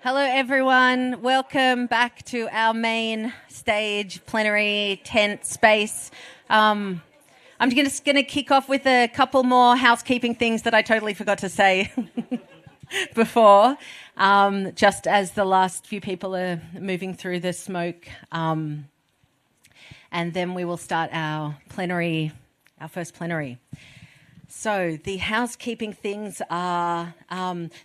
Hello, everyone. Welcome back to our main stage, plenary tent space. I'm just going to kick off with a couple more housekeeping things that I totally forgot to say before, just as the last few people are moving through the smoke. And then we will start our first plenary. So the housekeeping things are,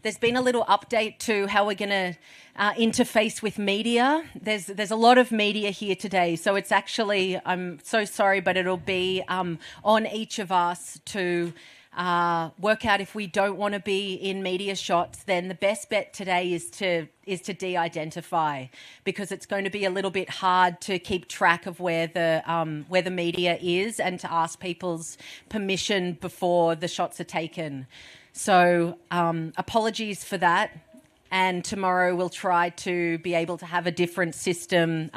there's been a little update to how we're going to interface with media. There's a lot of media here today, so it's actually, I'm so sorry, but it'll be on each of us to work out if we don't want to be in media shots. Then the best bet today is to de-identify, because it's going to be a little bit hard to keep track of where the media is and to ask people's permission before the shots are taken. So apologies for that. And tomorrow we'll try to be able to have a different system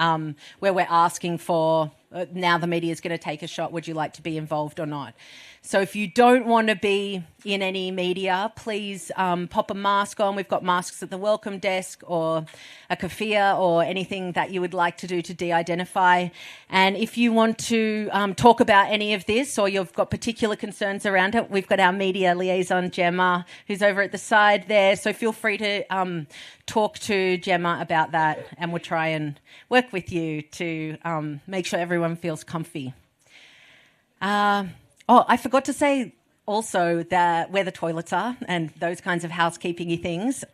where we're asking for, now the media is going to take a shot, would you like to be involved or not? So if you don't want to be in any media, please pop a mask on. We've got masks at the welcome desk, or a keffiyeh, or anything that you would like to do to de-identify. And if you want to talk about any of this, or you've got particular concerns around it, we've got our media liaison, Gemma, who's over at the side there. So feel free to talk to Gemma about that, and we'll try and work with you to make sure everyone feels comfy. I forgot to say also that where the toilets are and those kinds of housekeeping-y things.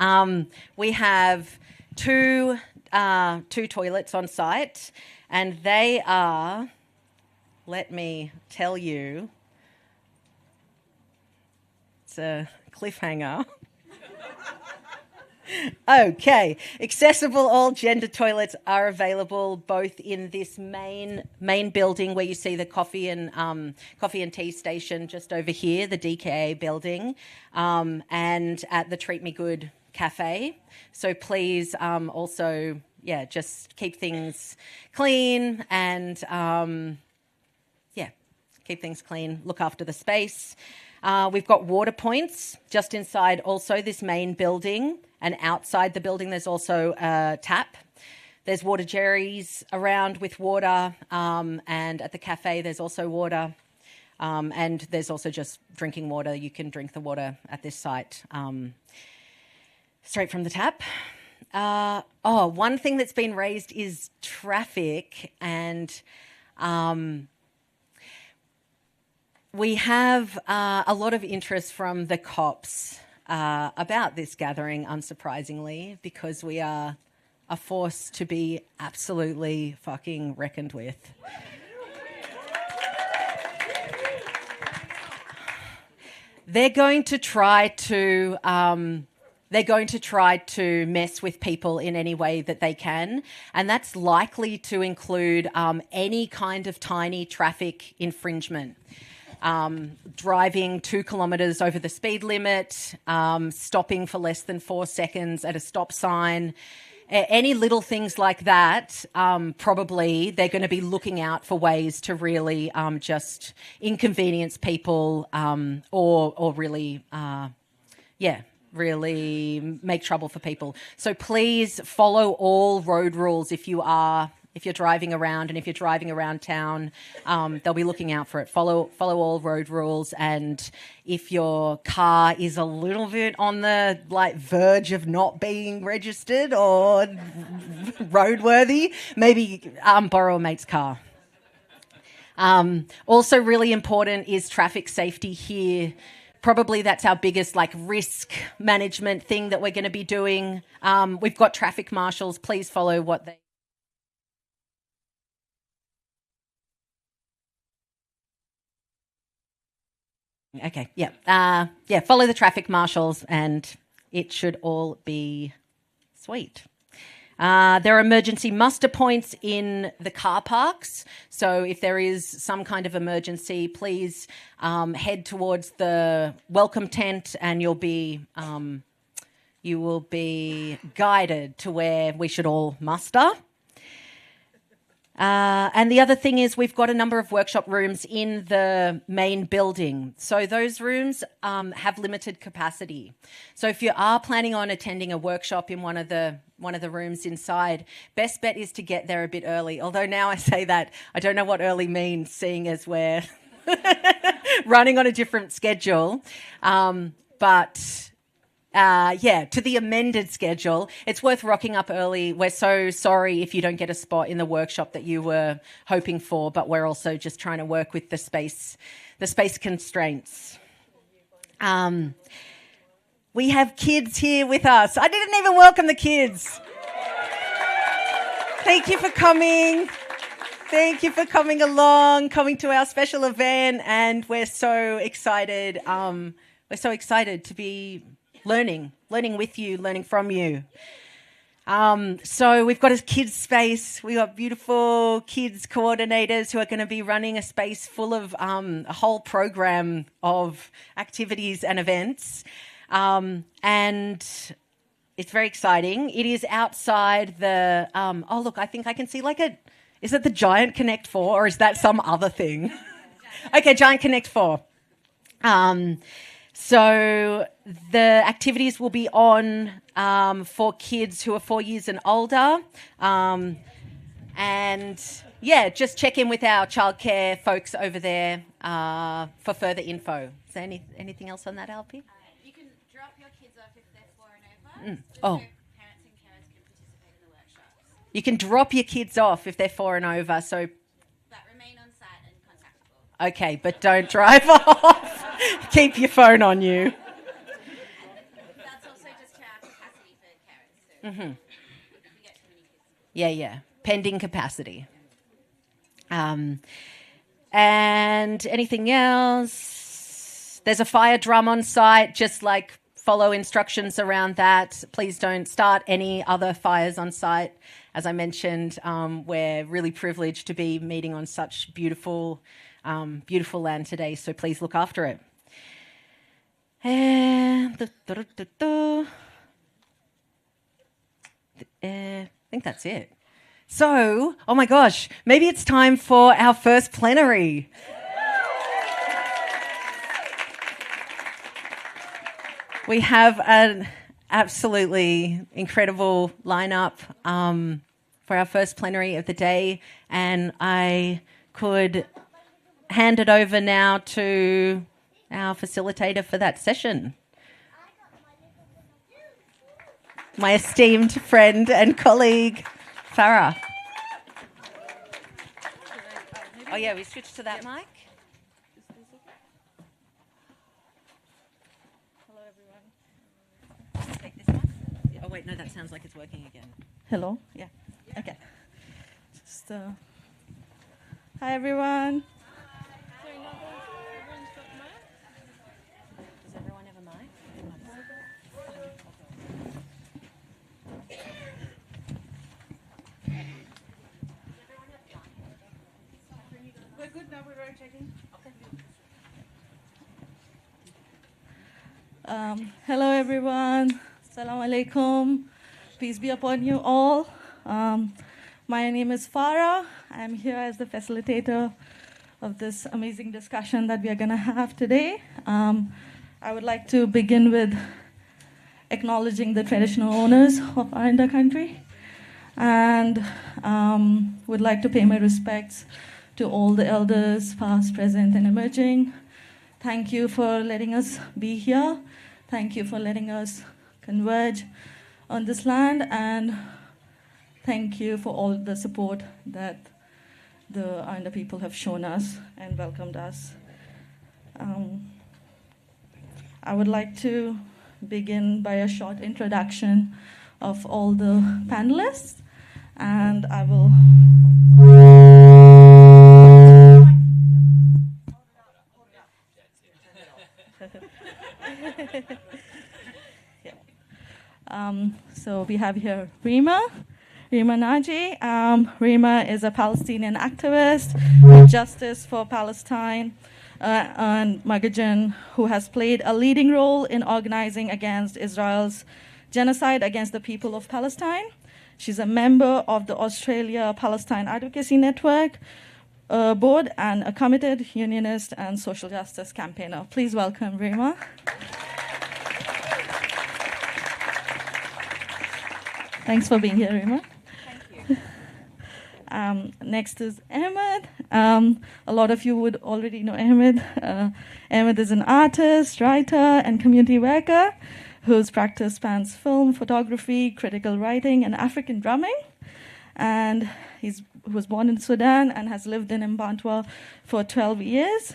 We have two toilets on site, and they are, let me tell you, it's a cliffhanger. Okay, accessible all gender toilets are available both in this main building where you see the coffee and tea station just over here, the DKA building, and at the Treat Me Good cafe. So please also, just keep things clean and keep things clean. Look after the space. We've got water points just inside also this main building, and outside the building there's also a tap. There's water jerrys around with water, and at the cafe there's also water, and there's also just drinking water. You can drink the water at this site straight from the tap. One thing that's been raised is traffic, and we have a lot of interest from the cops about this gathering, unsurprisingly, because we are a force to be absolutely fucking reckoned with. They're going to try to mess with people in any way that they can, and that's likely to include any kind of tiny traffic infringement. Driving 2 kilometres over the speed limit, stopping for less than 4 seconds at a stop sign, any little things like that. Probably they're going to be looking out for ways to really just inconvenience people, or really, really make trouble for people. So please follow all road rules if you're driving around, and if you're driving around town, they'll be looking out for it. Follow all road rules, and if your car is a little bit on the verge of not being registered or roadworthy, maybe borrow a mate's car. Also really important is traffic safety here. Probably that's our biggest risk management thing that we're going to be doing. We've got traffic marshals. Please follow what they... Okay, follow the traffic marshals and it should all be sweet. There are emergency muster points in the car parks, so if there is some kind of emergency, please head towards the welcome tent, and you will be guided to where we should all muster. And the other thing is we've got a number of workshop rooms in the main building. So those rooms have limited capacity. So if you are planning on attending a workshop in one of the rooms inside, best bet is to get there a bit early. Although now I say that, I don't know what early means, seeing as we're running on a different schedule. To the amended schedule, it's worth rocking up early. We're so sorry if you don't get a spot in the workshop that you were hoping for, but we're also just trying to work with the space constraints. We have kids here with us. I didn't even welcome the kids. Thank you for coming. Thank you for coming along, coming to our special event, and we're so excited. We're so excited to be learning with you, learning from you. So we've got a kids space. We've got beautiful kids coordinators who are going to be running a space full of a whole program of activities and events. And it's very exciting. It is outside the, oh look, I think I can see is it the Giant Connect 4 or is that some other thing? Okay, Giant Connect 4. So the activities will be on for kids who are 4 years and older. And yeah, just check in with our childcare folks over there for further info. Is there anything else on that, LP? You can drop your kids off if they're 4 and over. Oh. Parents and carers can participate in the workshops. You can drop your kids off if they're 4 and over. So. But remain on site and contactable. Okay, but don't drive off. Keep your phone on you. That's also just to our capacity for carers. So if we get too many kids. Yeah. Pending capacity. And anything else? There's a fire drum on site. Just follow instructions around that. Please don't start any other fires on site. As I mentioned, we're really privileged to be meeting on such beautiful land today, so please look after it. I think that's it. So, oh my gosh, maybe it's time for our first plenary. We have an absolutely incredible lineup for our first plenary of the day, and I could hand it over now to our facilitator for that session. My esteemed friend and colleague, Farah. Oh yeah, we switched to that mic. Hello, everyone. Take this one. Oh wait, no, that sounds like it's working again. Hello? Yeah. Okay. Just, hi, everyone. Does everyone have a mic? We're good now. We're checking. Hello, everyone. Assalamu alaikum. Peace be upon you all. My name is Farah. I'm here as the facilitator of this amazing discussion that we are going to have today. I would like to begin with acknowledging the traditional owners of our Indo country, and would like to pay my respects to all the elders, past, present, and emerging. Thank you for letting us be here. Thank you for letting us converge on this land, and thank you for all the support that the Indo people have shown us and welcomed us. I would like to begin by a short introduction of all the panelists, and I will... So we have here Remah Naji. Remah is a Palestinian activist, Justice for Palestine, and Magajan, who has played a leading role in organizing against Israel's genocide against the people of Palestine. She's a member of the Australia-Palestine Advocacy Network board and a committed unionist and social justice campaigner. Please welcome Remah. Thanks for being here, Remah. Thank you. Next is Ahmed. A lot of you would already know Ahmed. Ahmed is an artist, writer, and community worker whose practice spans film, photography, critical writing, and African drumming. And he was born in Sudan and has lived in Mbantua for 12 years.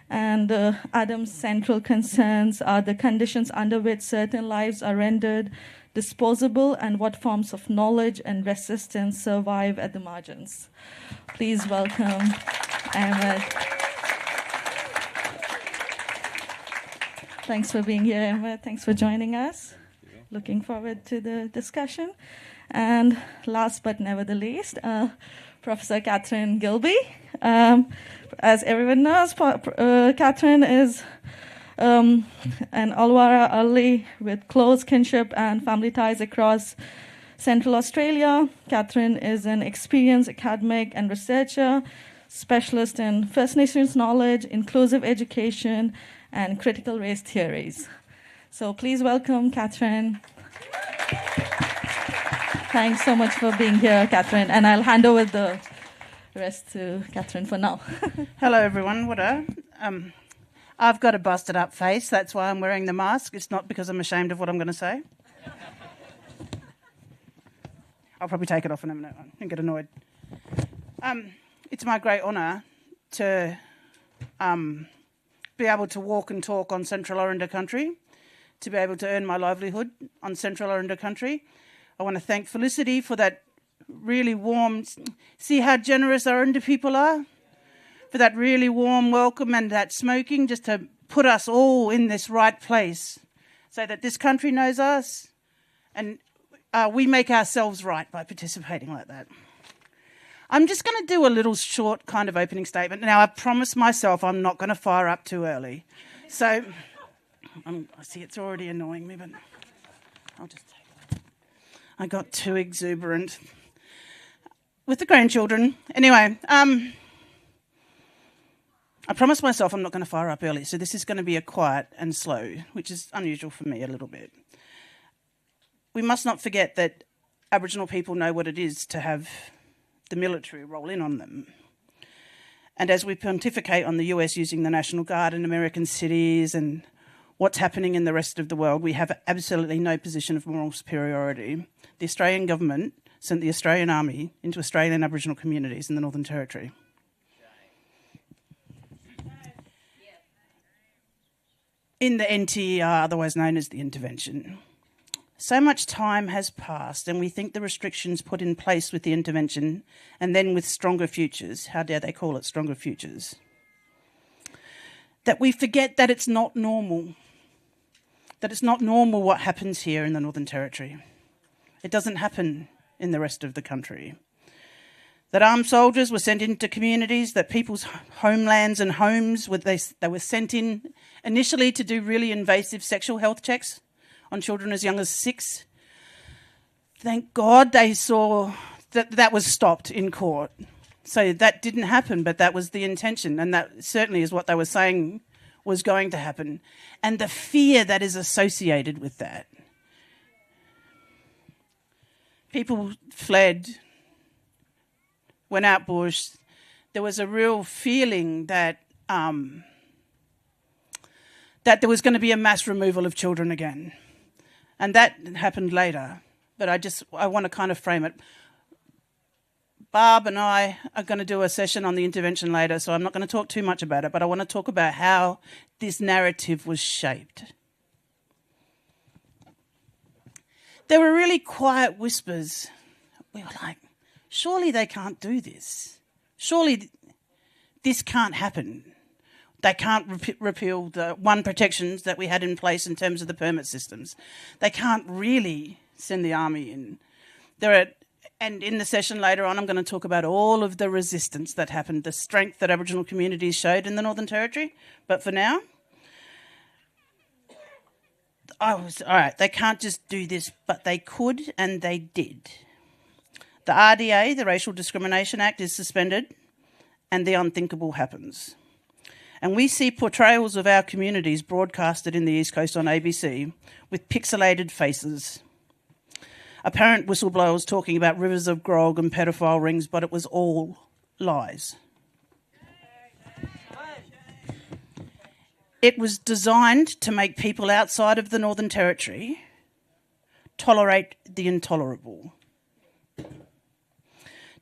And Adam's central concerns are the conditions under which certain lives are rendered disposable and what forms of knowledge and resistance survive at the margins. Please welcome Ahmed. Thanks for being here, Ahmed. Thanks for joining us. Looking forward to the discussion. And last but never the least, Professor Kathryn Gilbey. As everyone knows, Kathryn is an Alwara Ali with close kinship and family ties across Central Australia. Kathryn is an experienced academic and researcher, specialist in First Nations knowledge, inclusive education, and critical race theories. So please welcome Kathryn. Thanks so much for being here, Kathryn. And I'll hand over the rest to Kathryn for now. Hello, everyone. I've got a busted up face. That's why I'm wearing the mask. It's not because I'm ashamed of what I'm going to say. I'll probably take it off in a minute and get annoyed. It's my great honour to be able to walk and talk on Central Orinda country, to be able to earn my livelihood on Central Orinda country. I want to thank Felicity for that really warm, see how generous Orinda people are? For that really warm welcome and that smoking, just to put us all in this right place so that this country knows us and we make ourselves right by participating like that. I'm just going to do a little short kind of opening statement. Now, I promised myself I'm not going to fire up too early. So, I see it's already annoying me, but I'll just take it. I got too exuberant with the grandchildren. Anyway, I promised myself I'm not going to fire up early, so this is going to be a quiet and slow, which is unusual for me a little bit. We must not forget that Aboriginal people know what it is to have the military roll in on them. And as we pontificate on the US using the National Guard in American cities and what's happening in the rest of the world, we have absolutely no position of moral superiority. The Australian government sent the Australian Army into Australian Aboriginal communities in the Northern Territory. In the NTER, otherwise known as the intervention. So much time has passed and we think the restrictions put in place with the intervention and then with Stronger Futures, how dare they call it Stronger Futures, that we forget that it's not normal, that it's not normal what happens here in the Northern Territory. It doesn't happen in the rest of the country. That armed soldiers were sent into communities, that people's homelands and homes, they were sent in initially to do really invasive sexual health checks on children as young as 6. Thank God they saw that was stopped in court. So that didn't happen, but that was the intention, and that certainly is what they were saying was going to happen. And the fear that is associated with that. People fled, went out bush. There was a real feeling that that there was going to be a mass removal of children again. And that happened later. But I want to kind of frame it. Barb and I are going to do a session on the intervention later, so I'm not going to talk too much about it, but I want to talk about how this narrative was shaped. There were really quiet whispers. We were like, surely they can't do this. Surely this can't happen. They can't repeal the one protections that we had in place in terms of the permit systems. They can't really send the army in. And in the session later on, I'm going to talk about all of the resistance that happened, the strength that Aboriginal communities showed in the Northern Territory. But for now, all right, they can't just do this, but they could and they did. The RDA, the Racial Discrimination Act, is suspended, and the unthinkable happens. And we see portrayals of our communities broadcasted in the East Coast on ABC with pixelated faces. Apparent whistleblowers talking about rivers of grog and pedophile rings, but it was all lies. It was designed to make people outside of the Northern Territory tolerate the intolerable.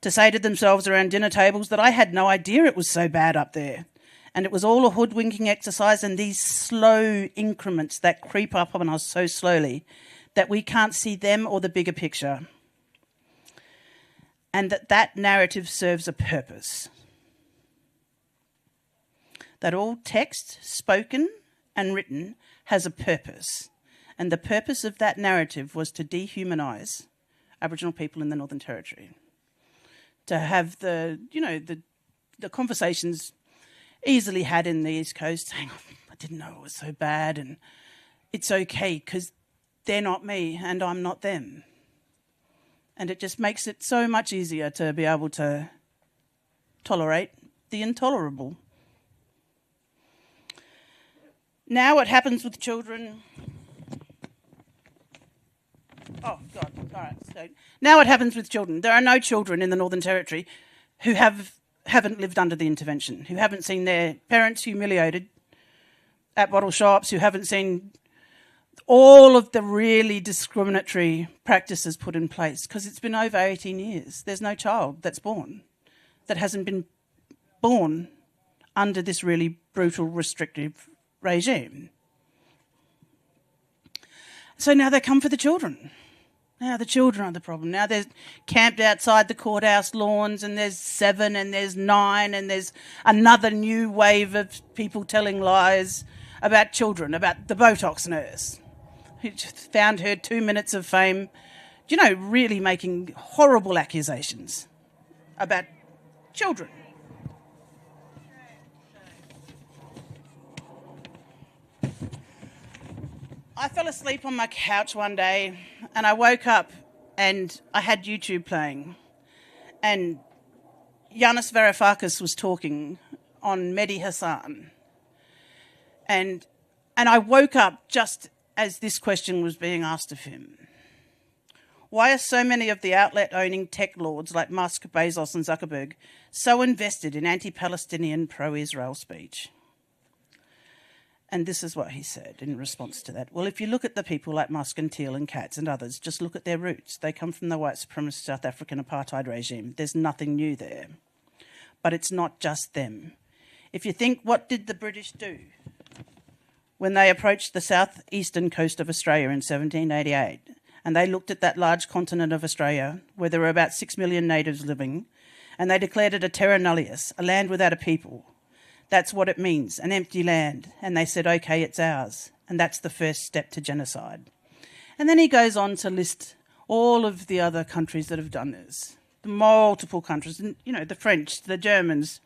To say to themselves around dinner tables that I had no idea it was so bad up there. And it was all a hoodwinking exercise, and these slow increments that creep up on us so slowly that we can't see them or the bigger picture. And that narrative serves a purpose. That all text, spoken and written, has a purpose. And the purpose of that narrative was to dehumanise Aboriginal people in the Northern Territory. To have the conversations easily had in the East Coast saying, I didn't know it was so bad, and it's okay because they're not me and I'm not them. And it just makes it so much easier to be able to tolerate the intolerable. Now what happens with children... Oh, God, all right. So now what happens with children? There are no children in the Northern Territory who haven't lived under the intervention, who haven't seen their parents humiliated at bottle shops, who haven't seen all of the really discriminatory practices put in place, because it's been over 18 years. There's no child that's born that hasn't been born under this really brutal, restrictive regime. So now they come for the children. Now the children are the problem. Now they're camped outside the courthouse lawns, and there's 7 and there's 9 and there's another new wave of people telling lies about children, about the Botox nurse who found her 2 minutes of fame, really making horrible accusations about children. I fell asleep on my couch one day and I woke up and I had YouTube playing, and Yanis Varoufakis was talking on Mehdi Hassan. And I woke up just as this question was being asked of him. Why are so many of the outlet-owning tech lords like Musk, Bezos and Zuckerberg so invested in anti-Palestinian, pro-Israel speech? And this is what he said in response to that. Well, if you look at the people like Musk and Thiel and Katz and others, just look at their roots. They come from the white supremacist South African apartheid regime. There's nothing new there. But it's not just them. If you think, what did the British do when they approached the southeastern coast of Australia in 1788? And they looked at that large continent of Australia where there were about 6 million natives living, and they declared it a terra nullius, a land without a people. That's what it means, an empty land. And they said, OK, it's ours. And that's the first step to genocide. And then he goes on to list all of the other countries that have done this, the multiple countries, and, the French, the Germans.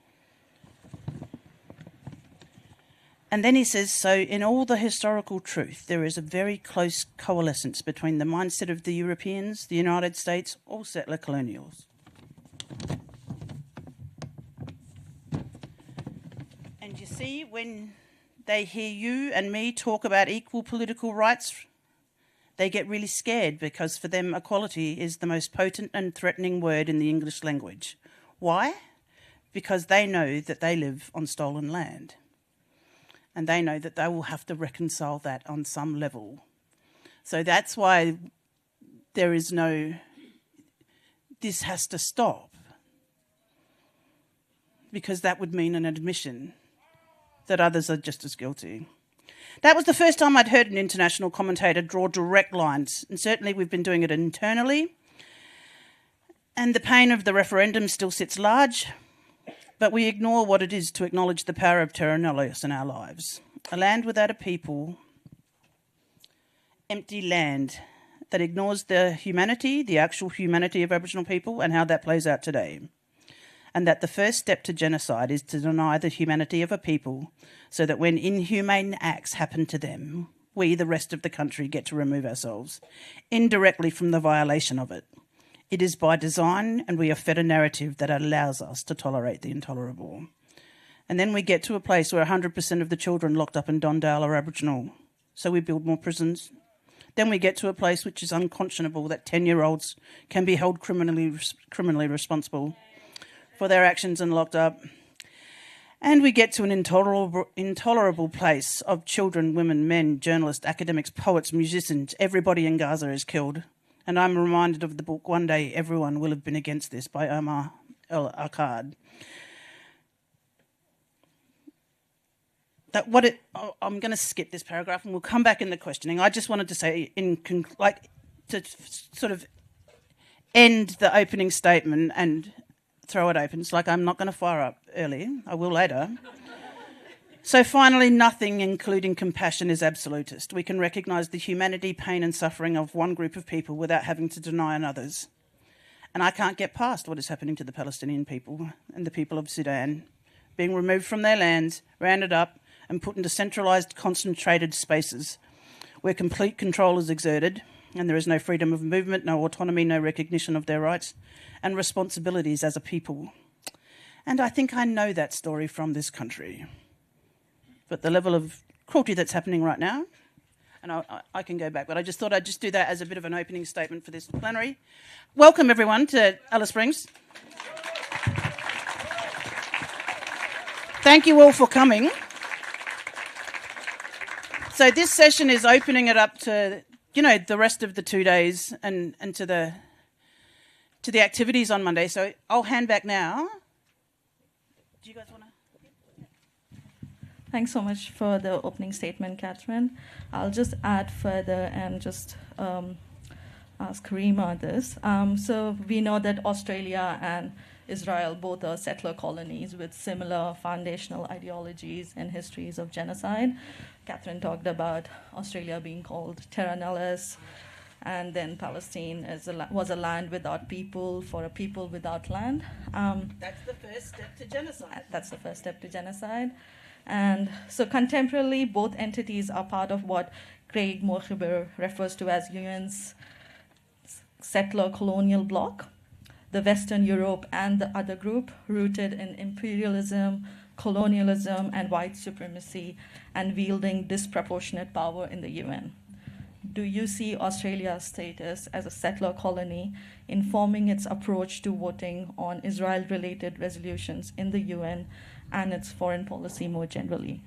And then he says, so in all the historical truth, there is a very close coalescence between the mindset of the Europeans, the United States, all settler colonials. And you see, when they hear you and me talk about equal political rights, they get really scared, because for them equality is the most potent and threatening word in the English language. Why? Because they know that they live on stolen land. And they know that they will have to reconcile that on some level. So that's why there is no, this has to stop. Because that would mean an admission that others are just as guilty. That was the first time I'd heard an international commentator draw direct lines, and certainly we've been doing it internally. And the pain of the referendum still sits large, but we ignore what it is to acknowledge the power of terra nullius in our lives. A land without a people, empty land that ignores the humanity, the actual humanity of Aboriginal people, and how that plays out today. And that the first step to genocide is to deny the humanity of a people, so that when inhumane acts happen to them, we, the rest of the country, get to remove ourselves indirectly from the violation of it. It is by design, and we are fed a narrative that allows us to tolerate the intolerable. And then we get to a place where 100% of the children locked up in Dondale are Aboriginal, so we build more prisons. Then we get to a place which is unconscionable, that 10-year-olds can be held criminally responsible for their actions and locked up. And we get to an intolerable place of children, women, men, journalists, academics, poets, musicians. Everybody in Gaza is killed. And I'm reminded of the book One Day Everyone Will Have Been Against This by Omar El-Akkad. I'm going to skip this paragraph and we'll come back in the questioning. I just wanted to say, to sort of end the opening statement and throw it open. It's like I'm not going to fire up early. I will later. So finally, nothing, including compassion, is absolutist. We can recognise the humanity, pain and suffering of one group of people without having to deny another's. And I can't get past what is happening to the Palestinian people and the people of Sudan, being removed from their lands, rounded up and put into centralised, concentrated spaces where complete control is exerted and there is no freedom of movement, no autonomy, no recognition of their rights and responsibilities as a people. And I think I know that story from this country. But the level of cruelty that's happening right now, and I can go back, but I just thought I'd just do that as a bit of an opening statement for this plenary. Welcome, everyone, to Alice Springs. Thank you all for coming. So this session is opening it up to, the rest of the 2 days and to the activities on Monday. So I'll hand back now. Do you guys want to? Thanks so much for the opening statement, Kathryn. I'll just add further and just ask Remah this. So we know that Australia and Israel both are settler colonies with similar foundational ideologies and histories of genocide. Kathryn talked about Australia being called Terra Nullius, and then Palestine was a land without people for a people without land. That's the first step to genocide. That's the first step to genocide. And so contemporarily, both entities are part of what Craig Mohiber refers to as UN's settler colonial bloc, the Western Europe and the other group, rooted in imperialism, colonialism, and white supremacy, and wielding disproportionate power in the UN. Do you see Australia's status as a settler colony informing its approach to voting on Israel-related resolutions in the UN and its foreign policy more generally?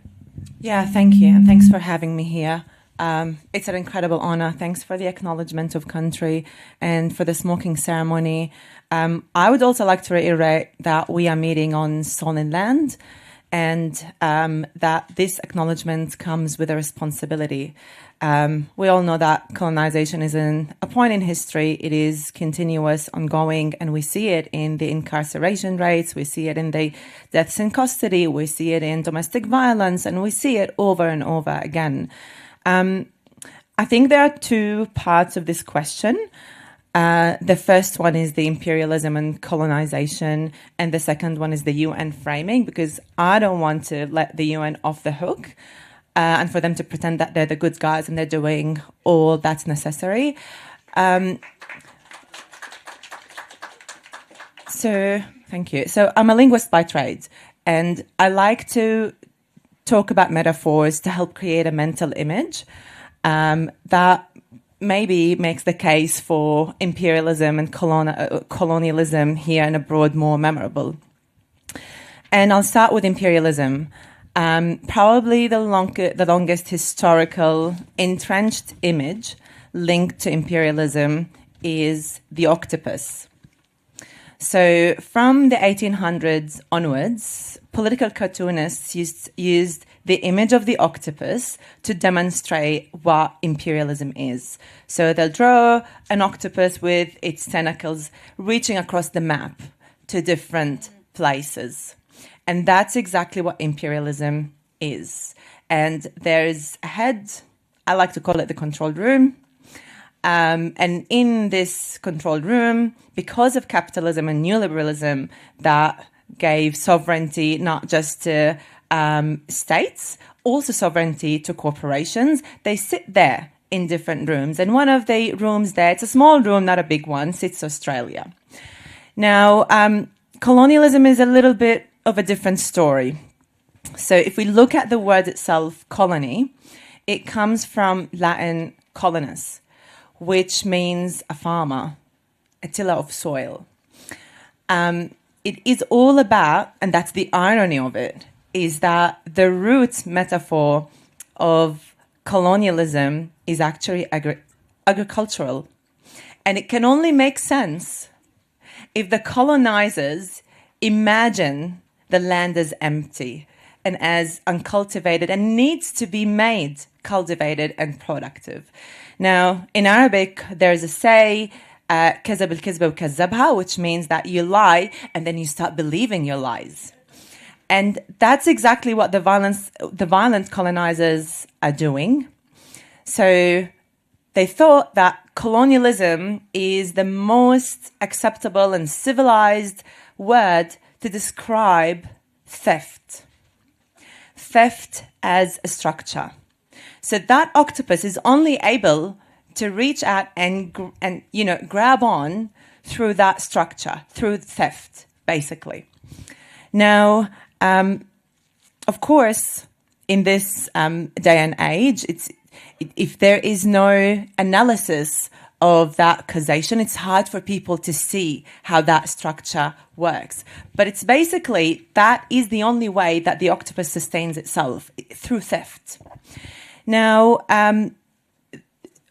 Yeah, thank you, and thanks for having me here. It's an incredible honor. Thanks for the acknowledgement of country and for the smoking ceremony. I would also like to reiterate that we are meeting on stolen land, and that this acknowledgement comes with a responsibility. We all know that colonisation isn't a point in history. It is continuous, ongoing, and we see it in the incarceration rates, we see it in the deaths in custody, we see it in domestic violence, and we see it over and over again. I think there are two parts of this question. The first one is the imperialism and colonisation, and the second one is the UN framing, because I don't want to let the UN off the hook and for them to pretend that they're the good guys and they're doing all that's necessary. So, thank you. So I'm a linguist by trade, and I like to talk about metaphors to help create a mental image that maybe makes the case for imperialism and colonialism here and abroad more memorable. And I'll start with imperialism. Probably the longest historical entrenched image linked to imperialism is the octopus. So from the 1800s onwards, political cartoonists used the image of the octopus to demonstrate what imperialism is. So they'll draw an octopus with its tentacles reaching across the map to different places. And that's exactly what imperialism is. And there's a head, I like to call it the control room. And in this controlled room, because of capitalism and neoliberalism that gave sovereignty not just to states, also sovereignty to corporations, they sit there in different rooms. And one of the rooms there, it's a small room, not a big one, sits Australia. Now, colonialism is a little bit of a different story. So if we look at the word itself, colony, it comes from Latin colonus, which means a farmer, a tiller of soil. It is all about, and that's the irony of it, is that the root metaphor of colonialism is actually agricultural. And it can only make sense if the colonizers imagine the land as empty and as uncultivated and needs to be made cultivated and productive. Now, in Arabic, there's a say, كذب الكذبة وكذبها, which means that you lie and then you start believing your lies. And that's exactly what the violent colonizers are doing. So they thought that colonialism is the most acceptable and civilized word to describe theft. Theft as a structure. So that octopus is only able to reach out and grab on through that structure, through theft, basically. Now, of course, in this day and age, if there is no analysis of that causation, it's hard for people to see how that structure works. But it's basically, that is the only way that the octopus sustains itself, through theft. Now,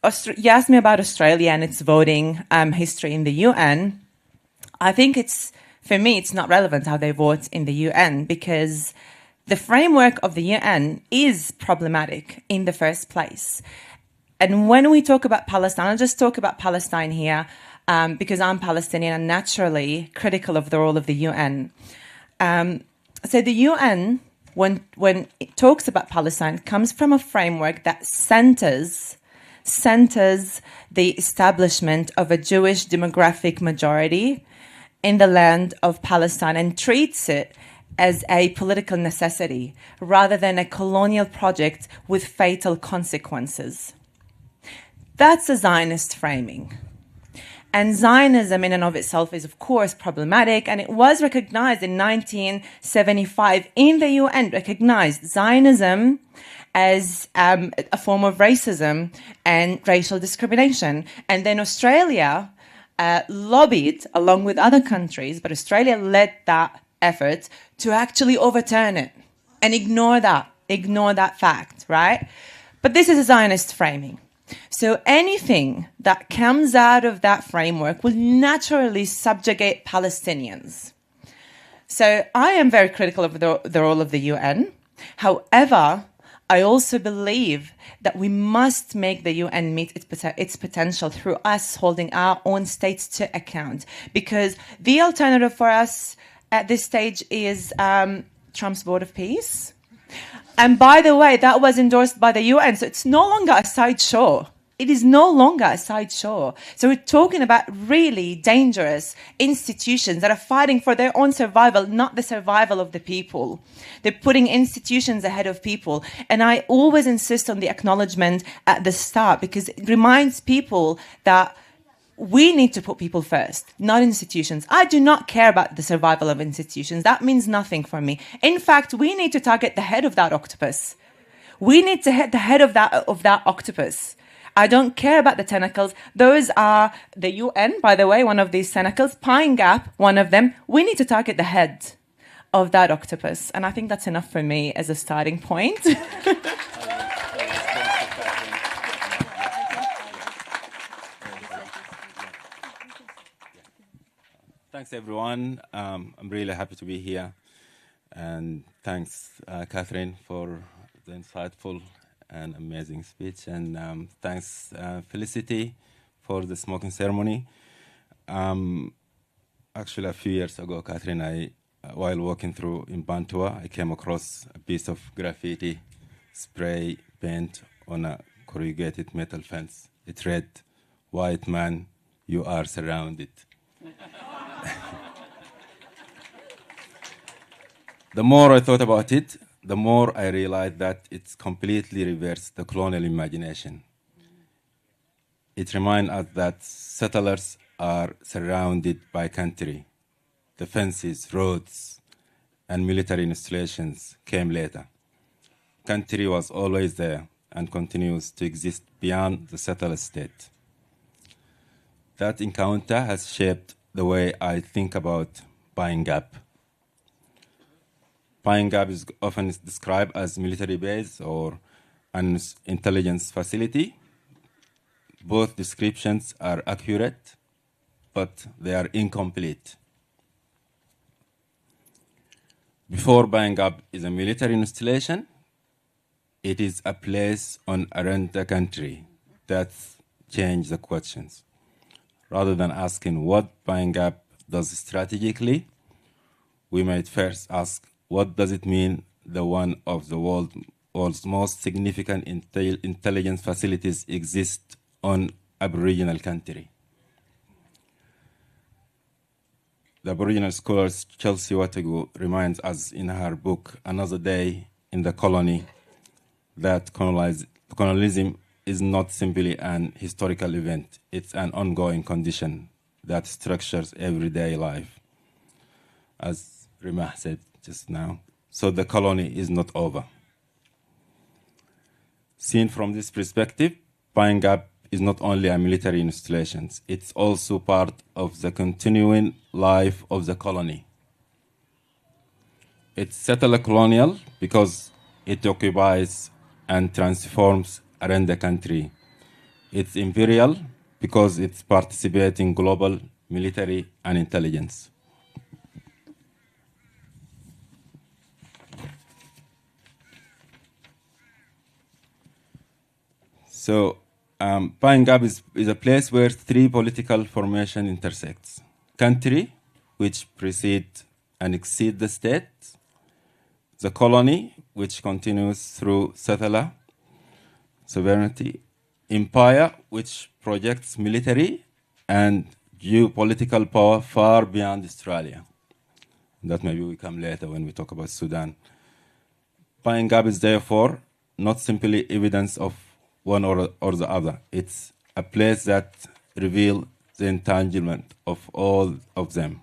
you asked me about Australia and its voting history in the UN. I think for me, it's not relevant how they vote in the UN, because the framework of the UN is problematic in the first place. And when we talk about Palestine, I'll just talk about Palestine here because I'm Palestinian and naturally critical of the role of the UN. So the UN, when it talks about Palestine, it comes from a framework that centers the establishment of a Jewish demographic majority in the land of Palestine and treats it as a political necessity rather than a colonial project with fatal consequences. That's a Zionist framing. And Zionism in and of itself is, of course, problematic, and it was recognized in 1975 in the UN, recognized Zionism as a form of racism and racial discrimination. And then Australia lobbied, along with other countries, but Australia led that effort to actually overturn it and ignore that fact, right? But this is a Zionist framing. So anything that comes out of that framework will naturally subjugate Palestinians. So I am very critical of the role of the UN. However, I also believe that we must make the UN meet its potential through us holding our own states to account. Because the alternative for us at this stage is Trump's Board of Peace. And by the way, that was endorsed by the UN, so it's no longer a sideshow. It is no longer a sideshow. So we're talking about really dangerous institutions that are fighting for their own survival, not the survival of the people. They're putting institutions ahead of people. And I always insist on the acknowledgement at the start, because it reminds people that we need to put people first, not institutions. I do not care about the survival of institutions. That means nothing for me. In fact, we need to target the head of that octopus. We need to hit the head of that octopus. I don't care about the tentacles. Those are the UN, by the way, one of these tentacles. Pine Gap, one of them. We need to target the head of that octopus. And I think that's enough for me as a starting point. Thanks, everyone. I'm really happy to be here. And thanks, Kathryn, for the insightful and amazing speech. And thanks, Felicity, for the smoking ceremony. Actually, a few years ago, Kathryn, while walking through in Bantua, I came across a piece of graffiti, spray paint on a corrugated metal fence. It read, "White man, you are surrounded." The more I thought about it, the more I realized that it's completely reversed the colonial imagination. it reminds us that settlers are surrounded by country. The fences, roads, and military installations came later. Country was always there and continues to exist beyond the settled state. That encounter has shaped the way I think about Pine Gap. Pine Gap is often described as military base or an intelligence facility. Both descriptions are accurate, but they are incomplete. Before Pine Gap is a military installation, it is a place around the country that changed the questions. Rather than asking what Pine Gap does strategically, we might first ask, what does it mean the one of the world's most significant intelligence facilities exists on Aboriginal country? The Aboriginal scholar Chelsea Watagu reminds us in her book, Another Day in the Colony, that colonialism is not simply an historical event, it's an ongoing condition that structures everyday life. As Remah said just now, so the colony is not over. Seen from this perspective, Pine Gap is not only a military installation, it's also part of the continuing life of the colony. It's settler colonial because it occupies and transforms around the country. It's imperial because it's participating in global military and intelligence. So Pine Gap is a place where three political formations intersect. Country, which precedes and exceeds the state. The colony, which continues through settler sovereignty. Empire, which projects military and geopolitical power far beyond Australia. That maybe we come later when we talk about Sudan. Pine Gap is therefore not simply evidence of one or the other. It's a place that reveals the entanglement of all of them.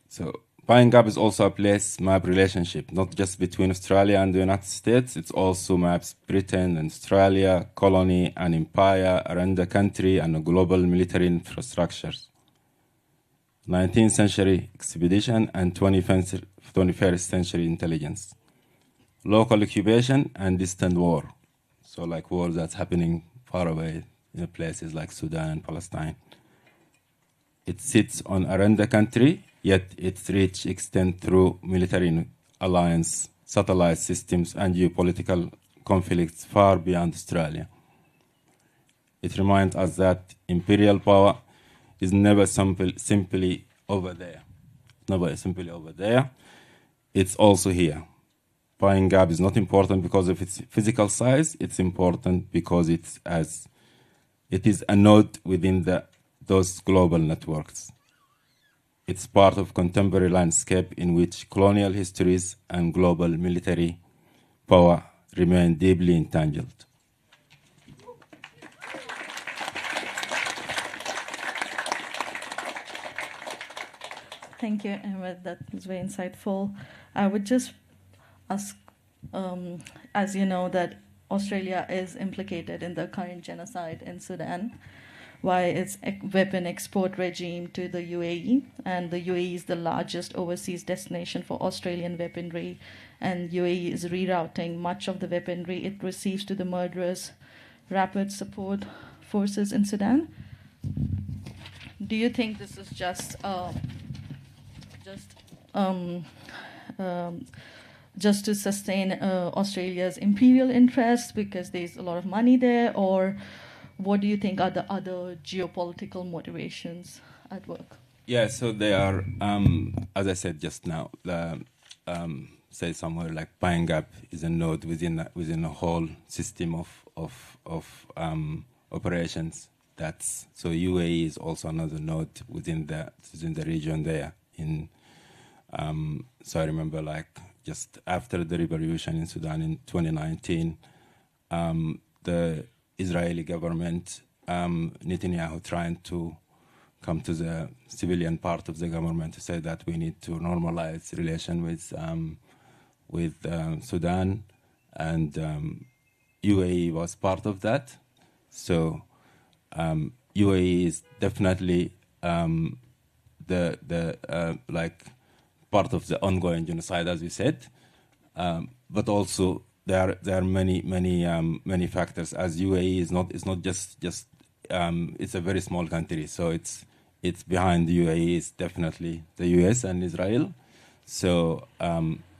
So Pine Gap is also a place map relationship, not just between Australia and the United States. It also maps Britain and Australia, colony and empire around the country and global military infrastructures. 19th century expedition and 21st century intelligence. Local occupation and distant war. So like war that's happening far away in places like Sudan and Palestine. It sits around the country, yet its reach extends through military alliance, satellite systems, and geopolitical conflicts far beyond Australia. It reminds us that imperial power is never simply over there. Never simply over there. It's also here. Pine Gap is not important because of its physical size. It's important because it is a node within those global networks. It's part of contemporary landscape in which colonial histories and global military power remain deeply entangled. Thank you, Ahmed. That was very insightful. I would just ask, as you know, that Australia is implicated in the current genocide in Sudan via its weapon export regime to the UAE. And the UAE is the largest overseas destination for Australian weaponry. And UAE is rerouting much of the weaponry it receives to the murderous Rapid Support Forces in Sudan. Do you think this is just to sustain Australia's imperial interests because there's a lot of money there, or what do you think are the other geopolitical motivations at work? Yeah, so they are, as I said just now, say somewhere like Pine Gap is a node within a whole system of operations. So UAE is also another node within the region there. So I remember like just after the revolution in Sudan in 2019, the Israeli government, Netanyahu trying to come to the civilian part of the government to say that we need to normalize relation with Sudan, and UAE was part of that. So UAE is definitely the like part of the ongoing genocide, as you said, but also there are many factors. As UAE is not just it's a very small country, so it's behind the UAE is definitely the US and Israel. So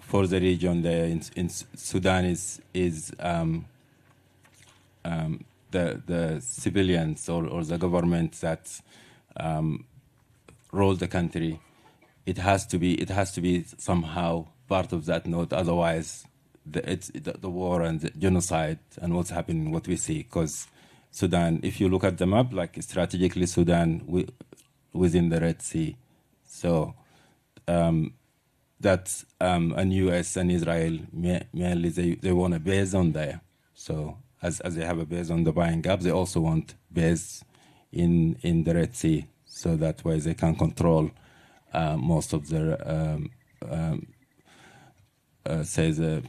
for the region, in Sudan is the civilians or the government that rule the country. It has to be somehow part of that node. Otherwise, the war and the genocide and what's happening, what we see. Because Sudan, if you look at the map, like strategically, Sudan within the Red Sea, so that's and US and Israel mainly they want a base on there. So as they have a base on the Buying Gap, they also want base in the Red Sea, so that way they can control most of their say the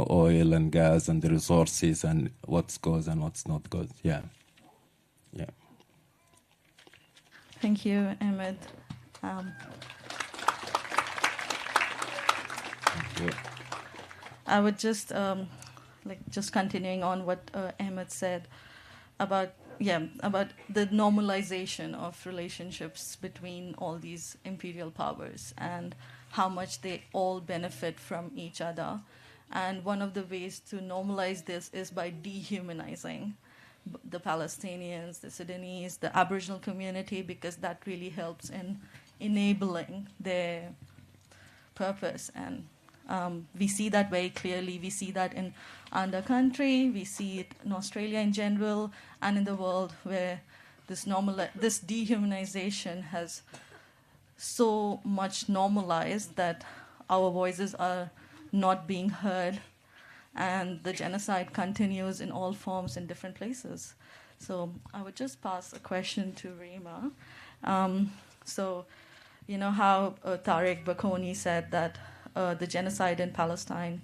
oil and gas and the resources and what's goes and what's not good. Yeah. Thank you, Ahmed. Thank you. I would just just continuing on what Ahmed said about the normalization of relationships between all these imperial powers and how much they all benefit from each other. And one of the ways to normalize this is by dehumanizing the Palestinians, the Sudanese, the Aboriginal community, because that really helps in enabling their purpose. And we see that very clearly. We see that in our country, we see it in Australia in general, and in the world, where this dehumanization has so much normalized that our voices are not being heard, and the genocide continues in all forms in different places. So I would just pass a question to Remah. So you know how Tariq Bakoni said that the genocide in Palestine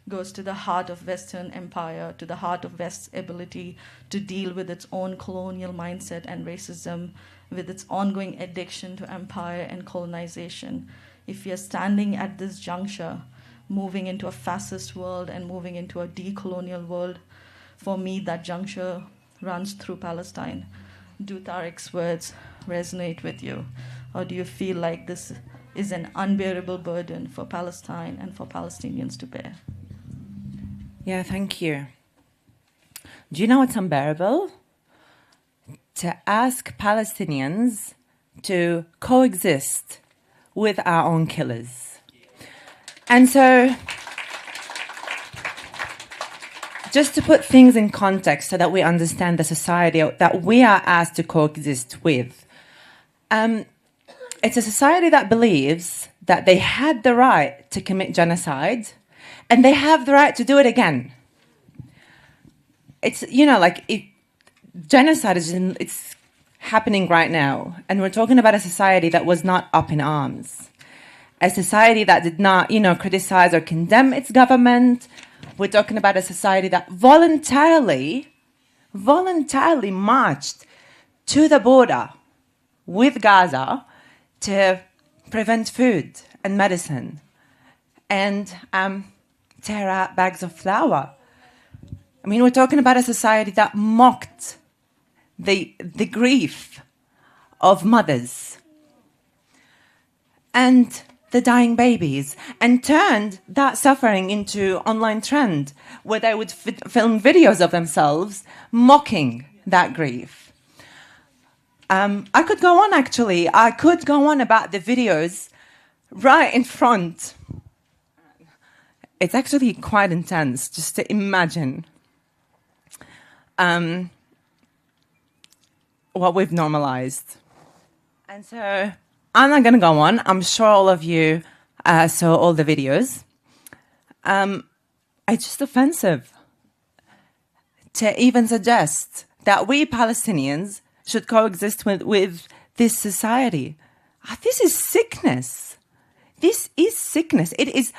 goes to the heart of Western empire, to the heart of West's ability to deal with its own colonial mindset and racism, with its ongoing addiction to empire and colonization. If we are standing at this juncture, moving into a fascist world and moving into a decolonial world, for me, that juncture runs through Palestine. Do Tariq's words resonate with you? Or do you feel like this is an unbearable burden for Palestine and for Palestinians to bear? Yeah, thank you. Do you know what's unbearable? To ask Palestinians to coexist with our own killers. And so, just to put things in context so that we understand the society that we are asked to coexist with, it's a society that believes that they had the right to commit genocide and they have the right to do it again. It's, genocide it's happening right now. And we're talking about a society that was not up in arms. A society that did not, criticize or condemn its government. We're talking about a society that voluntarily marched to the border with Gaza to prevent food and medicine and tear out bags of flour. I mean, we're talking about a society that mocked the grief of mothers and the dying babies, and turned that suffering into online trend where they would film videos of themselves mocking that grief. I could go on, actually. I could go on about the videos right in front. It's actually quite intense just to imagine what we've normalized. And so I'm not going to go on. I'm sure all of you saw all the videos. it's just offensive to even suggest that we Palestinians should coexist with this society. This is sickness. This is sickness. It is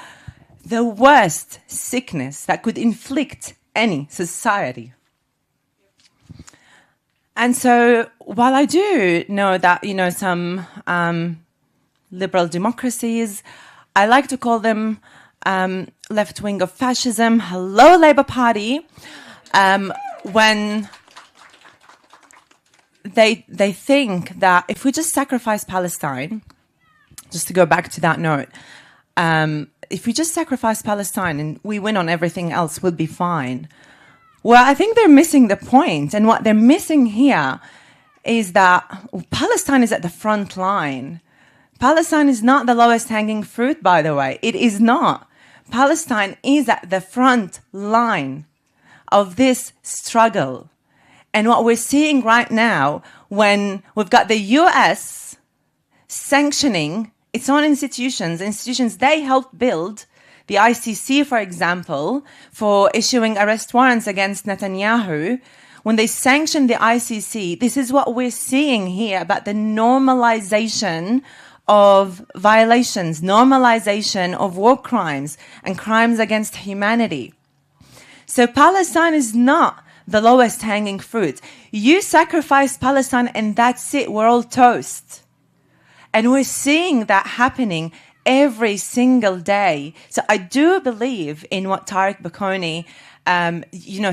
the worst sickness that could inflict any society. And so while I do know that, some liberal democracies, I like to call them left wing of fascism. Hello, Labour Party. When they think that if we just sacrifice Palestine, just to go back to that note, if we just sacrifice Palestine and we win on everything else, we'll be fine. Well, I think they're missing the point. And what they're missing here is that Palestine is at the front line. Palestine is not the lowest hanging fruit, by the way. It is not. Palestine is at the front line of this struggle. And what we're seeing right now, when we've got the US sanctioning its own institutions they helped build, the ICC, for example, for issuing arrest warrants against Netanyahu, when they sanctioned the ICC, this is what we're seeing here about the normalization of violations, normalization of war crimes and crimes against humanity. So Palestine is not the lowest hanging fruit. You sacrifice Palestine and that's it, we're all toast. And we're seeing that happening every single day. So I do believe in what Tariq Bocconi,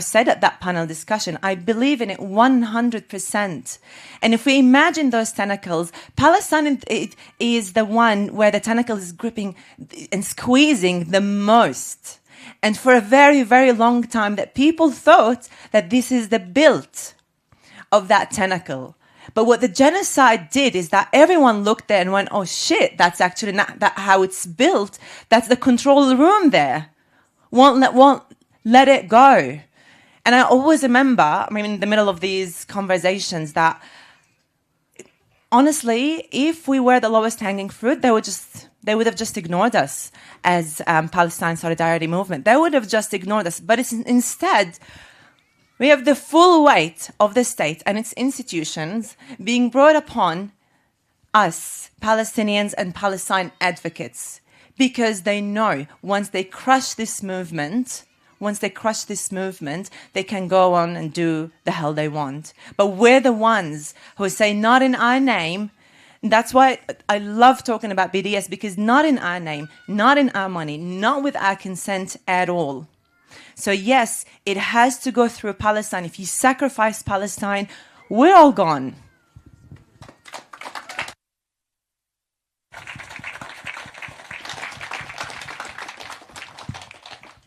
said at that panel discussion. I believe in it 100%. And if we imagine those tentacles, Palestine is the one where the tentacle is gripping and squeezing the most. And for a very, very long time, that people thought that this is the build of that tentacle. But what the genocide did is that everyone looked there and went, oh shit, that's actually not that how it's built. That's the control room there. Won't let it go. And I always remember, in the middle of these conversations, that honestly, if we were the lowest hanging fruit, they would have just ignored us as Palestine Solidarity Movement. They would have just ignored us. But instead, we have the full weight of the state and its institutions being brought upon us, Palestinians and Palestine advocates, because they know once they crush this movement, they can go on and do the hell they want. But we're the ones who say, not in our name. That's why I love talking about BDS, because not in our name, not in our money, not with our consent at all. So yes, it has to go through Palestine. If you sacrifice Palestine, we're all gone.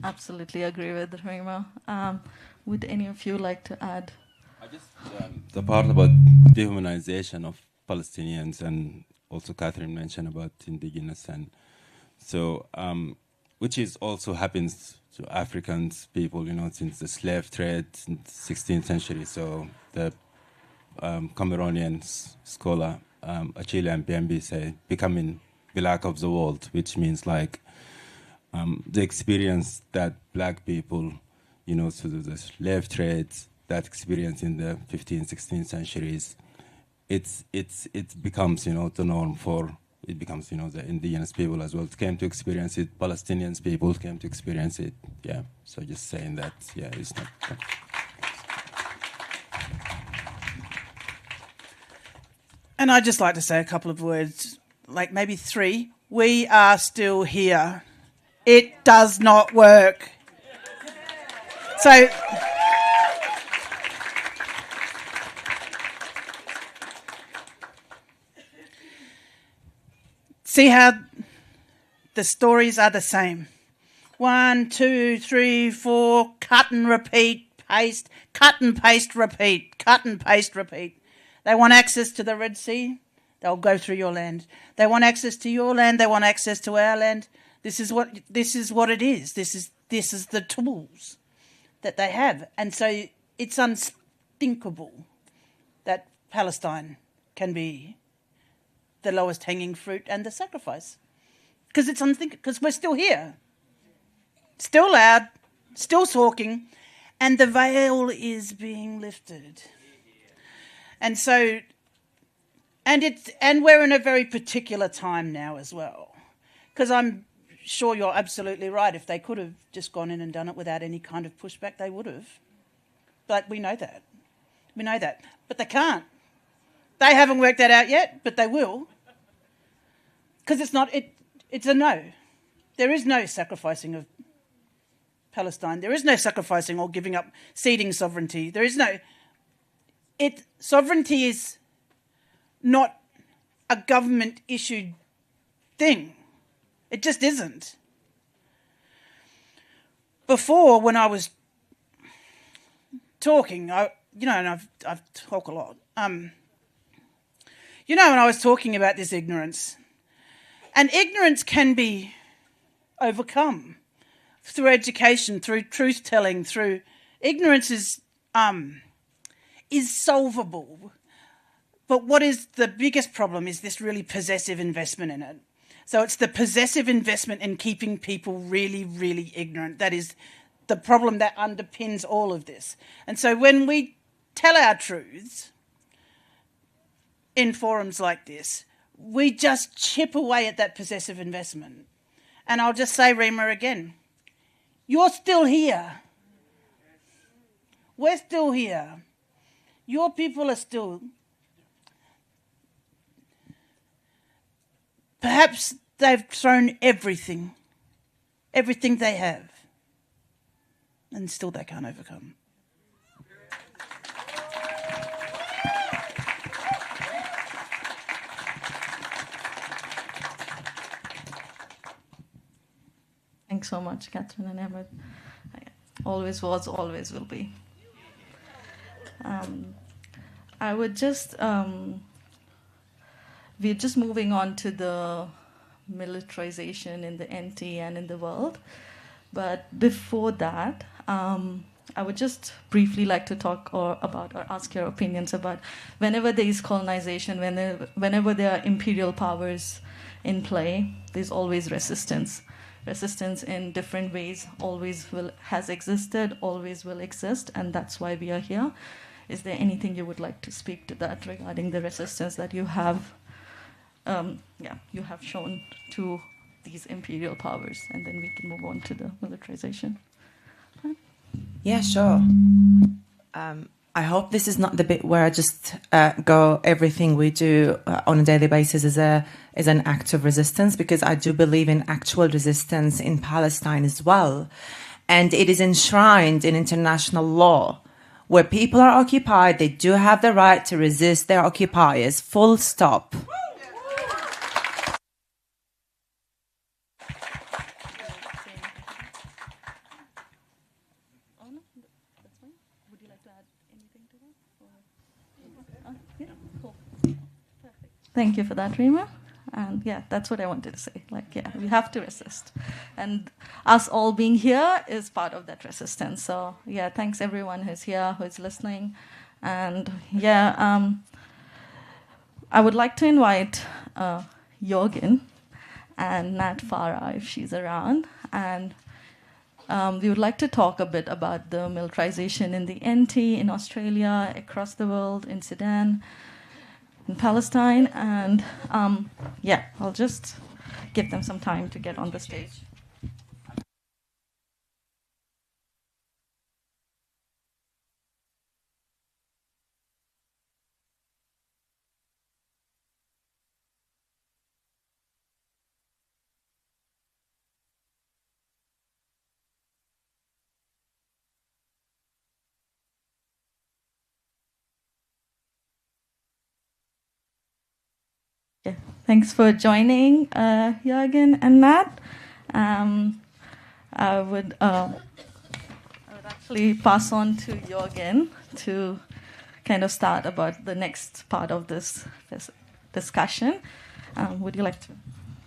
Absolutely agree with Remah. Would any of you like to add? The part about dehumanization of Palestinians, and also Kathryn mentioned about indigenous, and so which is also happens to African people, since the slave trade in the 16th century. So the Cameroonian scholar Achille Mbembe say, becoming black of the world, which means like the experience that black people, through the slave trades, that experience in the 15th, 16th centuries, it becomes, the norm for. It becomes, the indigenous people as well came to experience it. Palestinians people came to experience it. Yeah. So just saying that, it's not. And I'd just like to say a couple of words, like maybe three. We are still here. It does not work. So. See how the stories are the same. 1, 2, 3, 4, cut and repeat, paste, cut and paste, repeat, cut and paste, repeat. They want access to the Red Sea, they'll go through your land. They want access to your land, they want access to our land. This is what it is. This is the tools that they have. And so it's unthinkable that Palestine can be the lowest hanging fruit and the sacrifice. Because it's unthinkable, because we're still here. still loud, still talking, and the veil is being lifted. And so, and we're in a very particular time now as well, because I'm sure you're absolutely right. If they could have just gone in and done it without any kind of pushback, they would have. But we know that. We know that. But they can't. They haven't worked that out yet, but they will. Because it's a no. There is no sacrificing of Palestine. There is no sacrificing or giving up, ceding sovereignty. There is no... Sovereignty is not a government-issued thing. It just isn't. Before, when I was talking, and I've talked a lot, when I was talking about this ignorance, and ignorance can be overcome through education, through truth-telling, through... Ignorance is solvable. But what is the biggest problem is this really possessive investment in it. So it's the possessive investment in keeping people really, really ignorant. That is the problem that underpins all of this. And so when we tell our truths in forums like this, we just chip away at that possessive investment. And I'll just say, Remah, again, you're still here. We're still here. Your people are still... Perhaps they've thrown everything they have, and still they can't overcome. Thanks so much, Kathryn and Ahmed. Always was, always will be. I would just... we're just moving on to the militarization in the NT and in the world. But before that, I would just briefly like to talk about or ask your opinions about whenever there is colonization, whenever there are imperial powers in play, there's always resistance. Resistance in different ways has existed, always will exist, and that's why we are here. Is there anything you would like to speak to that regarding the resistance that you have shown to these imperial powers, and then we can move on to the militarization. Yeah, sure. I hope this is not the bit where I just go everything we do on a daily basis is an act of resistance, because I do believe in actual resistance in Palestine as well. And it is enshrined in international law. Where people are occupied, they do have the right to resist their occupiers, full stop. Thank you for that, Remah. And yeah, that's what I wanted to say. We have to resist. And us all being here is part of that resistance. So yeah, thanks everyone who's here, who's listening. And yeah, I would like to invite Jorgen and Nat Farah, if she's around. And we would like to talk a bit about the militarization in the NT, in Australia, across the world, in Sudan, in Palestine, and I'll just give them some time to get on the stage. Yeah, thanks for joining, Jorgen and Nat. I would actually pass on to Jorgen to kind of start about the next part of this discussion. Would you like to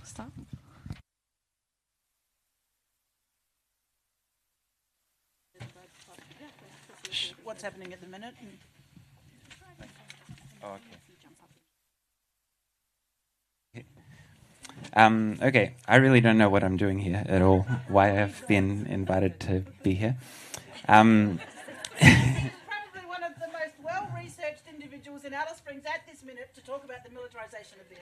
start? What's happening at the minute? Okay. Okay, I really don't know what I'm doing here at all, why I've been invited to be here. Probably one of the most well-researched individuals in Alice Springs at this minute to talk about the militarisation of the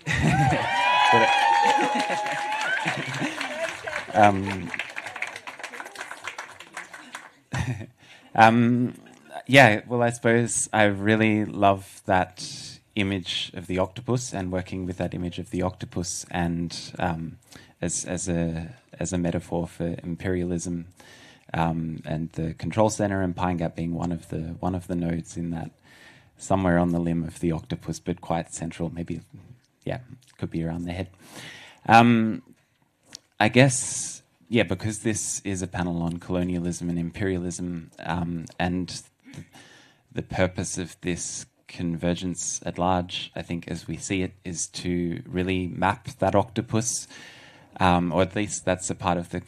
Yeah, well, I suppose I really love that image of the octopus and working with that image of the octopus, and as a metaphor for imperialism, and the control center and Pine Gap being one of the nodes in that, somewhere on the limb of the octopus, but quite central. Maybe, yeah, could be around the head. I guess, yeah, because this is a panel on colonialism and imperialism, and the purpose of this convergence at large, I think, as we see it, is to really map that octopus, or at least that's a part of the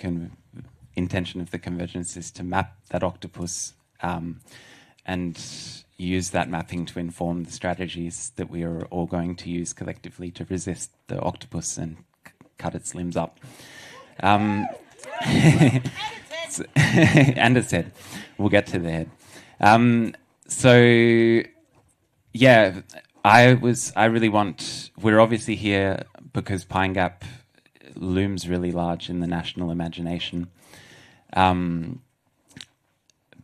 intention of the convergence, is to map that octopus, and use that mapping to inform the strategies that we are all going to use collectively to resist the octopus and cut its limbs up. And its head. We'll get to the head. So, yeah, we're obviously here because Pine Gap looms really large in the national imagination,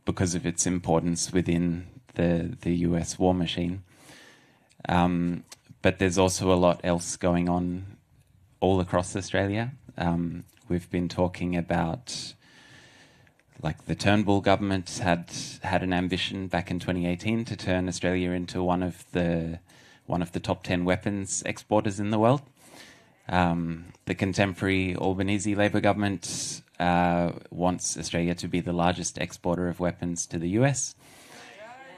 because of its importance within the US war machine. But there's also a lot else going on all across Australia. We've been talking about, like, the Turnbull government had an ambition back in 2018 to turn Australia into one of the top 10 weapons exporters in the world. The contemporary Albanese Labor government wants Australia to be the largest exporter of weapons to the US.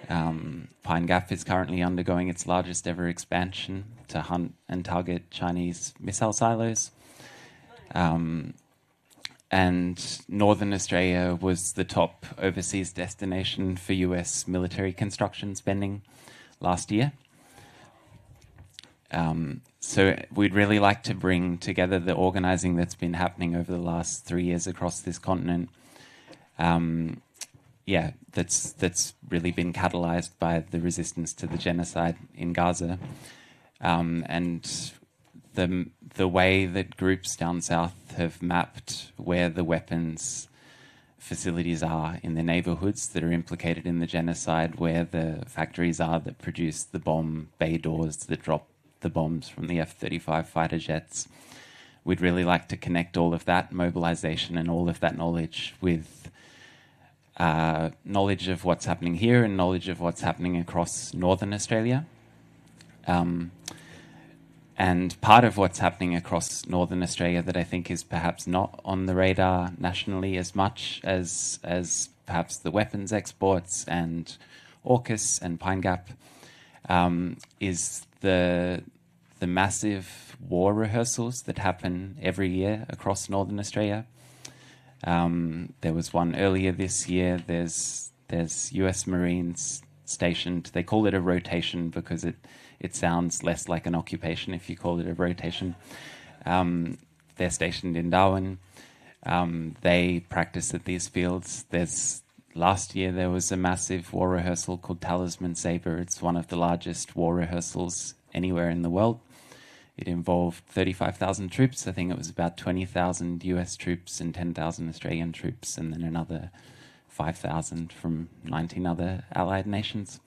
Pine Gap is currently undergoing its largest ever expansion to hunt and target Chinese missile silos. And Northern Australia was the top overseas destination for US military construction spending last year. So we'd really like to bring together the organising that's been happening over the last 3 years across this continent. That's really been catalysed by the resistance to the genocide in Gaza, and the way that groups down south have mapped where the weapons facilities are in the neighbourhoods that are implicated in the genocide, where the factories are that produce the bomb bay doors that drop the bombs from the F-35 fighter jets. We'd really like to connect all of that mobilisation and all of that knowledge with knowledge of what's happening here and knowledge of what's happening across Northern Australia. And part of what's happening across Northern Australia that I think is perhaps not on the radar nationally as much as perhaps the weapons exports and AUKUS and Pine Gap, is the massive war rehearsals that happen every year across Northern Australia. There was one earlier this year. There's US Marines stationed. They call it a rotation because it sounds less like an occupation if you call it a rotation. They're stationed in Darwin. They practice at these fields. Last year there was a massive war rehearsal called Talisman Sabre. It's one of the largest war rehearsals anywhere in the world. It involved 35,000 troops. I think it was about 20,000 US troops and 10,000 Australian troops, and then another 5,000 from 19 other allied nations.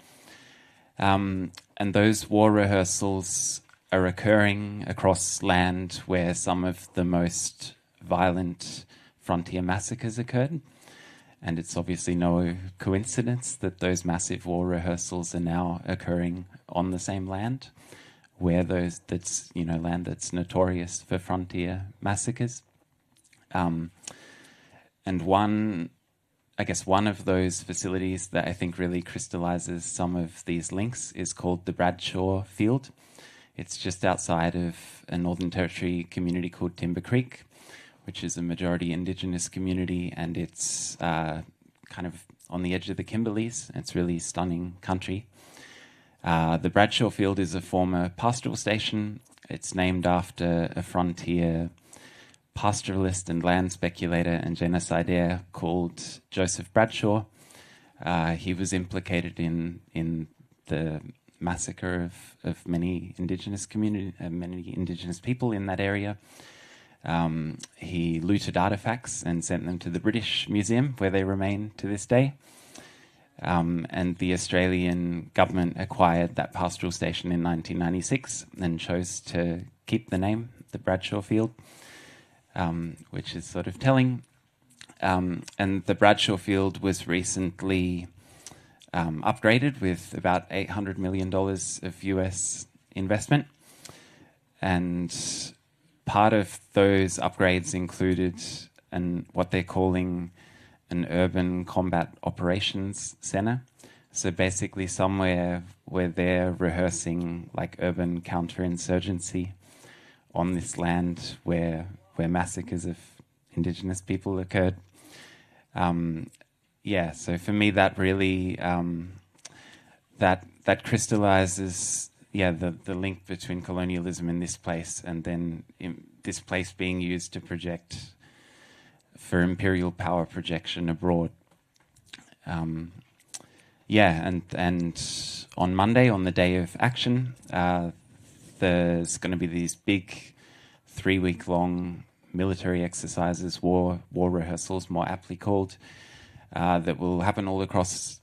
And those war rehearsals are occurring across land where some of the most violent frontier massacres occurred. And it's obviously no coincidence that those massive war rehearsals are now occurring on the same land, where that's land that's notorious for frontier massacres. And one of those facilities that I think really crystallizes some of these links is called the Bradshaw Field. It's just outside of a Northern Territory community called Timber Creek, which is a majority Indigenous community, and it's kind of on the edge of the Kimberleys. It's really stunning country. The Bradshaw Field is a former pastoral station. It's named after a frontier pastoralist and land speculator and genocidaire called Joseph Bradshaw. He was implicated in the massacre of many indigenous many indigenous people in that area. He looted artifacts and sent them to the British Museum, where they remain to this day. And the Australian government acquired that pastoral station in 1996 and chose to keep the name, the Bradshaw Field, which is sort of telling. And the Bradshaw Field was recently upgraded with about $800 million of US investment. And part of those upgrades included what they're calling an urban combat operations center. So basically somewhere where they're rehearsing like urban counterinsurgency on this land where massacres of indigenous people occurred. So for me that really that crystallizes the link between colonialism in this place and then this place being used to project for imperial power projection abroad. And on Monday, on the day of action, there's going to be these big 3-week-long military exercises, war rehearsals, more aptly called, that will happen all across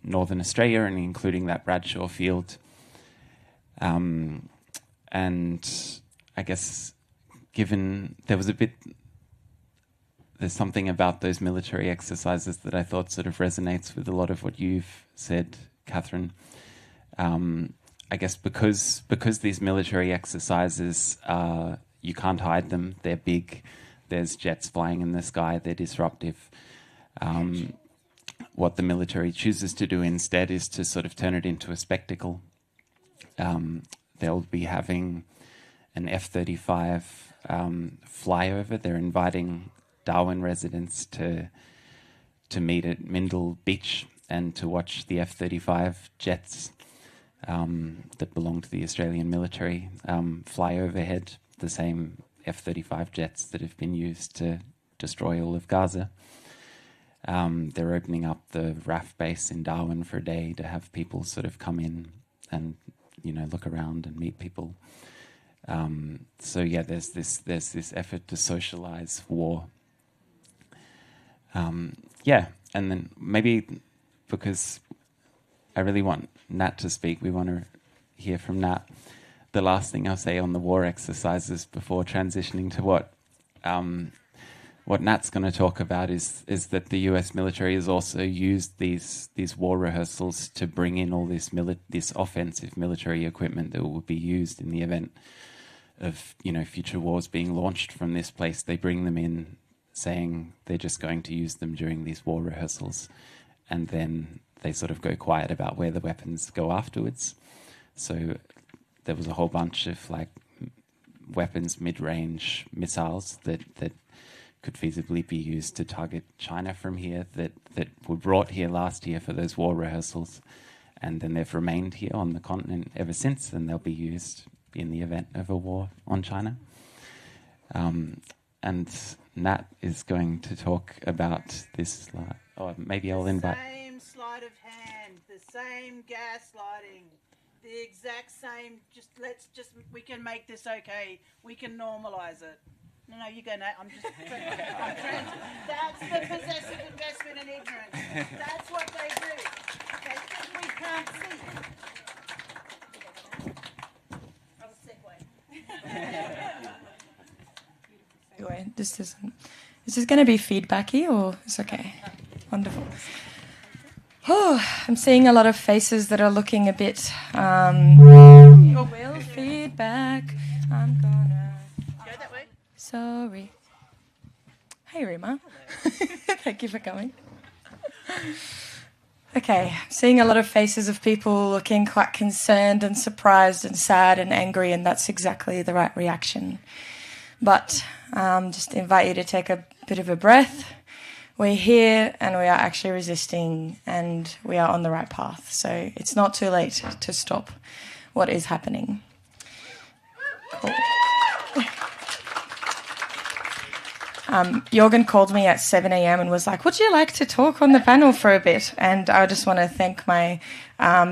Northern Australia and including that Bradshaw Field. And I guess given there's something about those military exercises that I thought sort of resonates with a lot of what you've said, Kathryn. I guess because these military exercises, you can't hide them. They're big. There's jets flying in the sky. They're disruptive. What the military chooses to do instead is to sort of turn it into a spectacle. They'll be having an F-35 flyover. They're inviting Darwin residents to meet at Mindle Beach and to watch the F-35 jets that belong to the Australian military fly overhead, the same F-35 jets that have been used to destroy all of Gaza. They're opening up the RAF base in Darwin for a day to have people sort of come in and look around and meet people. There's this effort to socialize war. And then maybe because I really want Nat to speak, we want to hear from Nat. The last thing I'll say on the war exercises before transitioning to what Nat's going to talk about is that the US military has also used these war rehearsals to bring in all this offensive military equipment that will be used in the event of future wars being launched from this place. They bring them in saying they're just going to use them during these war rehearsals, and then they sort of go quiet about where the weapons go afterwards. So there was a whole bunch of like weapons, mid-range missiles that could feasibly be used to target China from here that were brought here last year for those war rehearsals, and then they've remained here on the continent ever since, and they'll be used in the event of a war on China. And Nat is going to talk about this slide. Or maybe I'll invite... The same sleight of hand, the same gaslighting, the exact same, we can make this okay, we can normalise it. No, you go, Nat, that's the possessive investment in ignorance. That's what they do. They think we can't see. Anyway, is this going to be feedbacky or it's okay? Wonderful. Oh, I'm seeing a lot of faces that are looking a bit, feedback. I'm gonna... Go that way. Sorry. Hey, Remah. Thank you for coming. Okay, seeing a lot of faces of people looking quite concerned and surprised and sad and angry, and that's exactly the right reaction. But just invite you to take a bit of a breath. We're here and we are actually resisting and we are on the right path. So it's not too late to stop what is happening. Cool. Jorgen called me at 7 a.m. and was like, would you like to talk on the panel for a bit? And I just want to thank the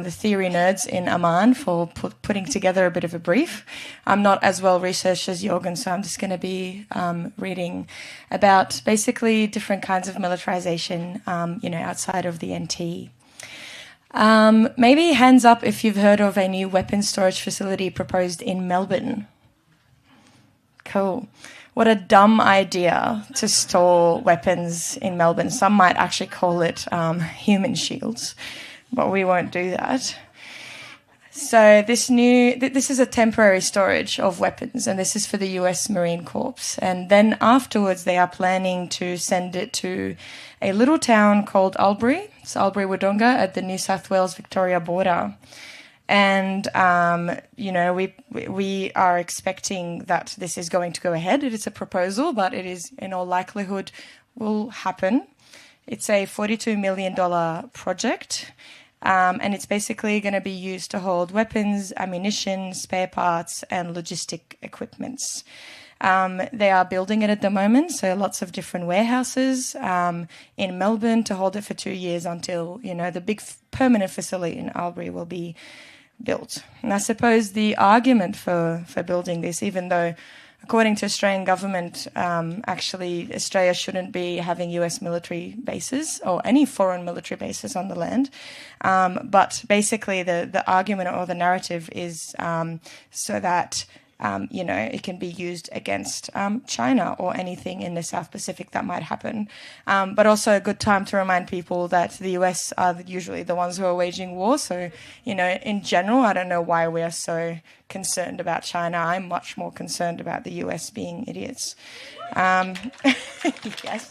theory nerds in Amman for putting together a bit of a brief. I'm not as well researched as Jorgen, so I'm just going to be reading about basically different kinds of militarization, outside of the NT. Maybe hands up if you've heard of a new weapons storage facility proposed in Melbourne. Cool. What a dumb idea to store weapons in Melbourne. Some might actually call it human shields, but we won't do that. So this is a temporary storage of weapons, and this is for the US Marine Corps. And then afterwards, they are planning to send it to a little town called Albury. It's Albury-Wodonga at the New South Wales-Victoria border. And, we are expecting that this is going to go ahead. It is a proposal, but it is in all likelihood will happen. It's a $42 million project, and it's basically going to be used to hold weapons, ammunition, spare parts, and logistic equipments. They are building it at the moment, so lots of different warehouses in Melbourne to hold it for 2 years until, the big permanent facility in Albury will be built. And I suppose the argument for building this, even though according to Australian government, actually Australia shouldn't be having US military bases or any foreign military bases on the land. But basically the argument or the narrative is so that it can be used against China or anything in the South Pacific that might happen. But also a good time to remind people that the US are usually the ones who are waging war. So, in general, I don't know why we are so concerned about China. I'm much more concerned about the US being idiots. Yes.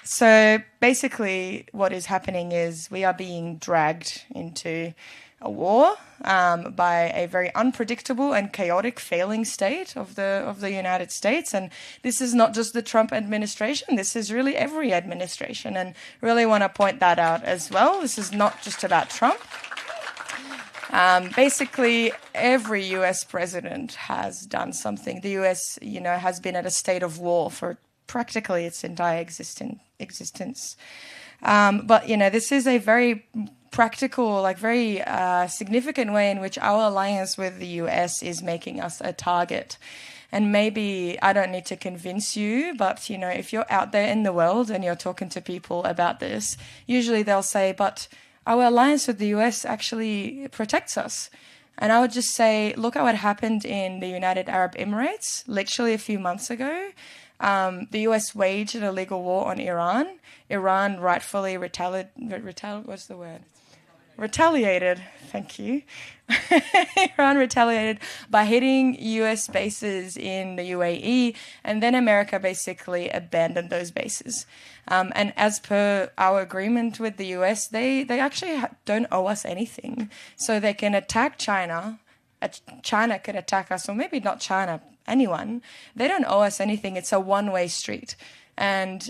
So basically what is happening is we are being dragged into a war by a very unpredictable and chaotic failing state of the United States. And this is not just the Trump administration, this is really every administration, and really want to point that out as well. This is not just about Trump. Basically, every US president has done something. The US, has been at a state of war for practically its entire existence. But, this is a very practical, very significant way in which our alliance with the US is making us a target. And maybe I don't need to convince you, but, if you're out there in the world and you're talking to people about this, usually they'll say, but our alliance with the US actually protects us. And I would just say, look at what happened in the United Arab Emirates literally a few months ago. The US waged an illegal war on Iran. Iran rightfully retaliated, thank you. Iran retaliated by hitting US bases in the UAE, and then America basically abandoned those bases. And as per our agreement with the US, they actually don't owe us anything. So they can attack China. China can attack us, or maybe not China, anyone. They don't owe us anything. It's a one-way street. And,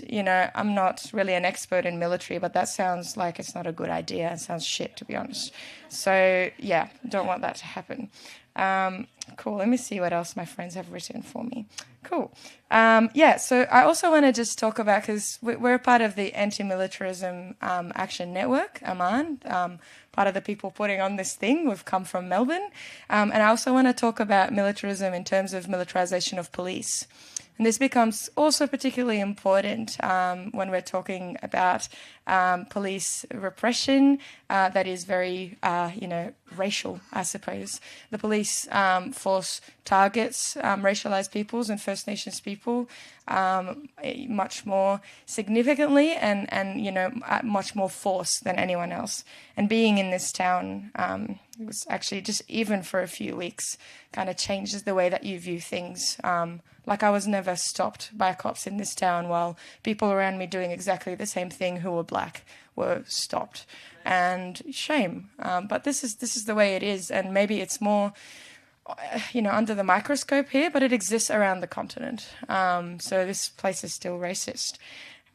I'm not really an expert in military, but that sounds like it's not a good idea. It sounds shit, to be honest. So, yeah, don't want that to happen. Cool. Let me see what else my friends have written for me. Cool. So I also want to just talk about, because we're a part of the Anti-Militarism Action Network, Amman, part of the people putting on this thing. We've come from Melbourne. And I also want to talk about militarism in terms of militarization of police. And this becomes also particularly important when we're talking about police repression that is very, racial, I suppose. The police force targets racialized peoples and First Nations people much more significantly and at much more force than anyone else. And being in this town was actually just even for a few weeks kind of changes the way that you view things. I was never stopped by cops in this town while people around me doing exactly the same thing who were black were stopped. And shame. But this is the way it is. And maybe it's more, under the microscope here, but it exists around the continent. So this place is still racist.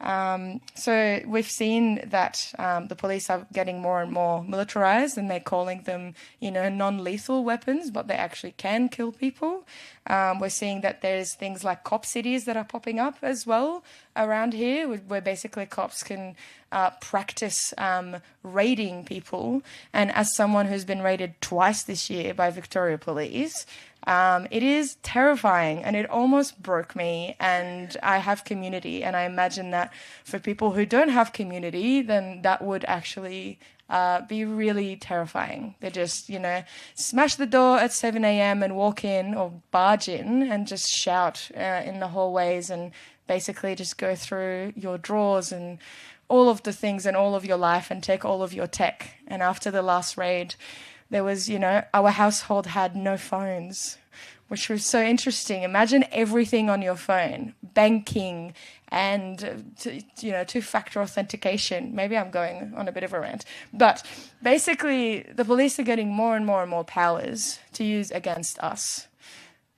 So we've seen that the police are getting more and more militarized, and they're calling them, non-lethal weapons, but they actually can kill people. We're seeing that there's things like cop cities that are popping up as well around here, where basically cops can practice raiding people. And as someone who's been raided twice this year by Victoria Police, it is terrifying, and it almost broke me. And I have community, and I imagine that for people who don't have community, then that would actually be really terrifying. They just, smash the door at 7 a.m. and walk in or barge in and just shout in the hallways and basically just go through your drawers and all of the things and all of your life and take all of your tech. And after the last raid, there was, our household had no phones, which was so interesting. Imagine everything on your phone, banking and, two-factor authentication. Maybe I'm going on a bit of a rant. But basically, the police are getting more and more and more powers to use against us.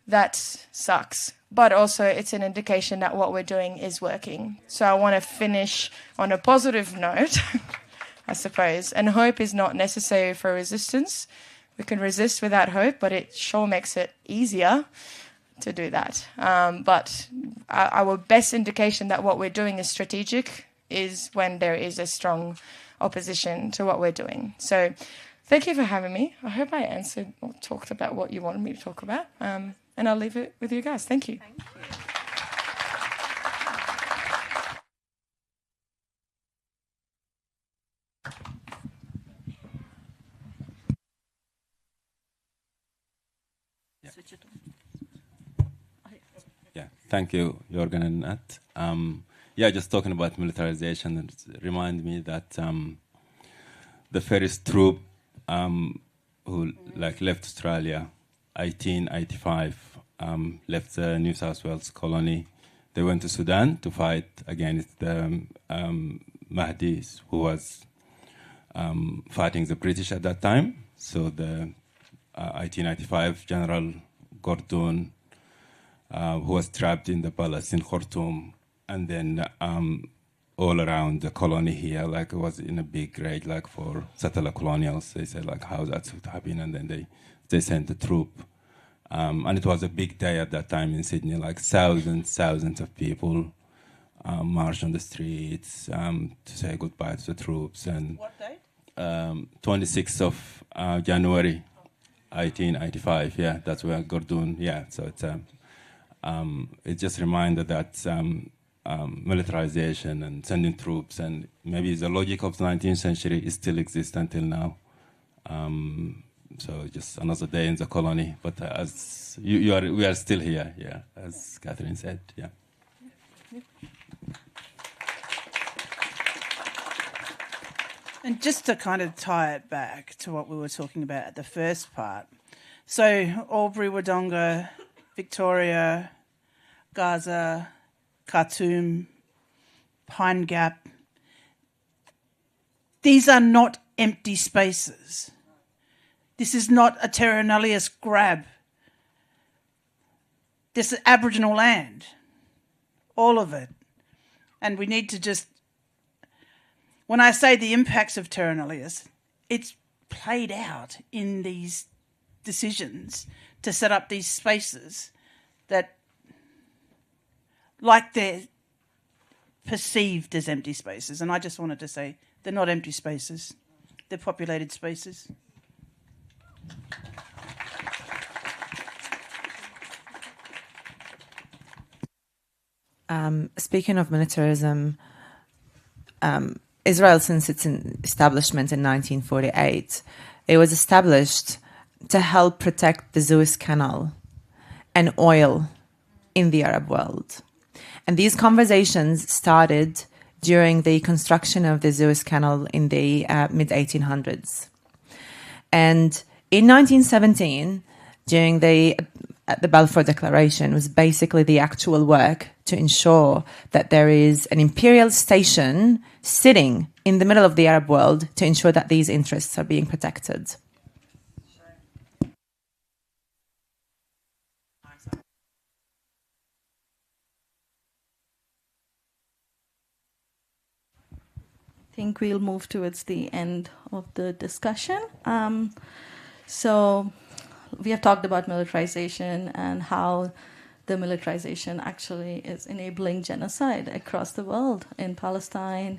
That sucks. But also, it's an indication that what we're doing is working. So I want to finish on a positive note, I suppose. And hope is not necessary for resistance. We can resist without hope, but it sure makes it easier to do that. But our best indication that what we're doing is strategic is when there is a strong opposition to what we're doing. So thank you for having me. I hope I answered or talked about what you wanted me to talk about. And I'll leave it with you guys. Thank you. Thank you. Yeah, thank you, Jorgen and Nat. Just talking about militarization, it reminds me that the first troop who left Australia, 1885, left the New South Wales colony. They went to Sudan to fight against the Mahdis, who was fighting the British at that time. So the 1895 General Gordon, who was trapped in the palace in Khartoum, and then all around the colony here, it was in a big raid, for settler colonials. They said, how that would happen, and then they sent the troop. And it was a big day at that time in Sydney, thousands of people marched on the streets to say goodbye to the troops. And What date? 26th of January, 1885. Yeah, that's where Gordon. Yeah, so it just reminded that militarization and sending troops, and maybe the logic of the 19th century is still exists until now. So just another day in the colony, but as we are still here. Yeah, as Kathryn said. Yeah. And just to kind of tie it back to what we were talking about at the first part. So Albury, Wodonga, Victoria, Gaza, Khartoum, Pine Gap. These are not empty spaces. This is not a terra nullius grab. This is Aboriginal land, all of it. And we need to just, when I say the impacts of terra nullius, it's played out in these decisions to set up these spaces that, they're perceived as empty spaces. And I just wanted to say they're not empty spaces. They're populated spaces. Speaking of militarism, Israel, since its establishment in 1948, it was established to help protect the Suez Canal and oil in the Arab world. And these conversations started during the construction of the Suez Canal in the mid-1800s. And in 1917, during the Balfour Declaration, was basically the actual work to ensure that there is an imperial station sitting in the middle of the Arab world to ensure that these interests are being protected. think we'll move towards the end of the discussion. So we have talked about militarization and how the militarization actually is enabling genocide across the world, in Palestine,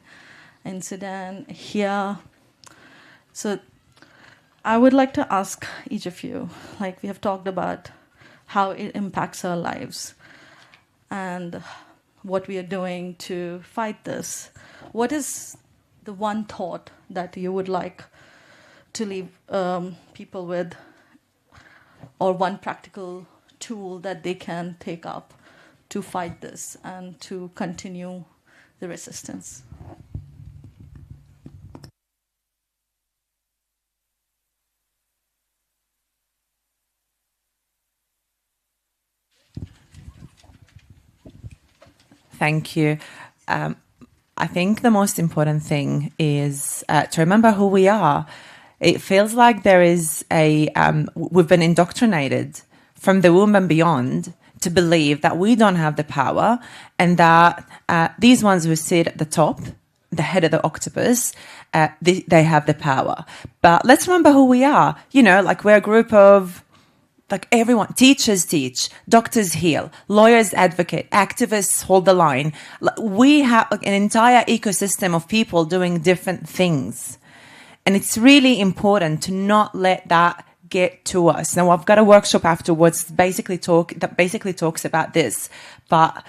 in Sudan, here. So I would like to ask each of you, like we have talked about how it impacts our lives and what we are doing to fight this. What is the one thought that you would like to leave people with, or one practical tool that they can take up to fight this and to continue the resistance? Thank you. I think the most important thing is to remember who we are. It feels like there is we've been indoctrinated from the womb and beyond to believe that we don't have the power, and that these ones who sit at the top, the head of the octopus, they have the power. But let's remember who we are. You know, like we're a group of, like everyone, teachers teach, doctors heal, lawyers advocate, activists hold the line. We have like an entire ecosystem of people doing different things. And it's really important to not let that get to us. Now, I've got a workshop afterwards that basically talks about this. But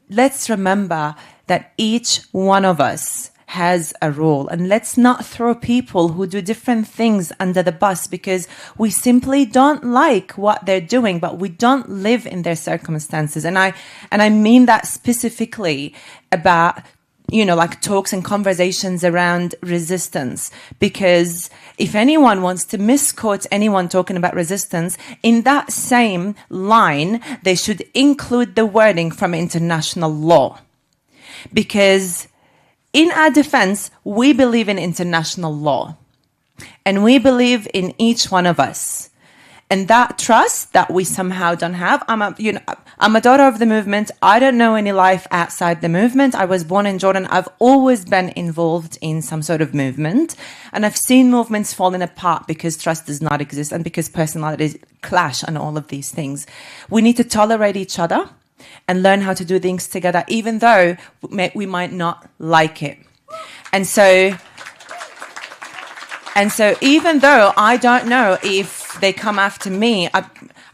let's remember that each one of us has a role, and let's not throw people who do different things under the bus because we simply don't like what they're doing, but we don't live in their circumstances. And I mean that specifically about, you know, like talks and conversations around resistance, because if anyone wants to misquote anyone talking about resistance, in that same line, they should include the wording from international law. Because in our defense, we believe in international law, and we believe in each one of us. And that trust that we somehow don't have. I'm a daughter of the movement. I don't know any life outside the movement. I was born in Jordan. I've always been involved in some sort of movement, and I've seen movements falling apart because trust does not exist and because personalities clash and all of these things. We need to tolerate each other and learn how to do things together, even though we might not like it. And so even though I don't know if they come after me,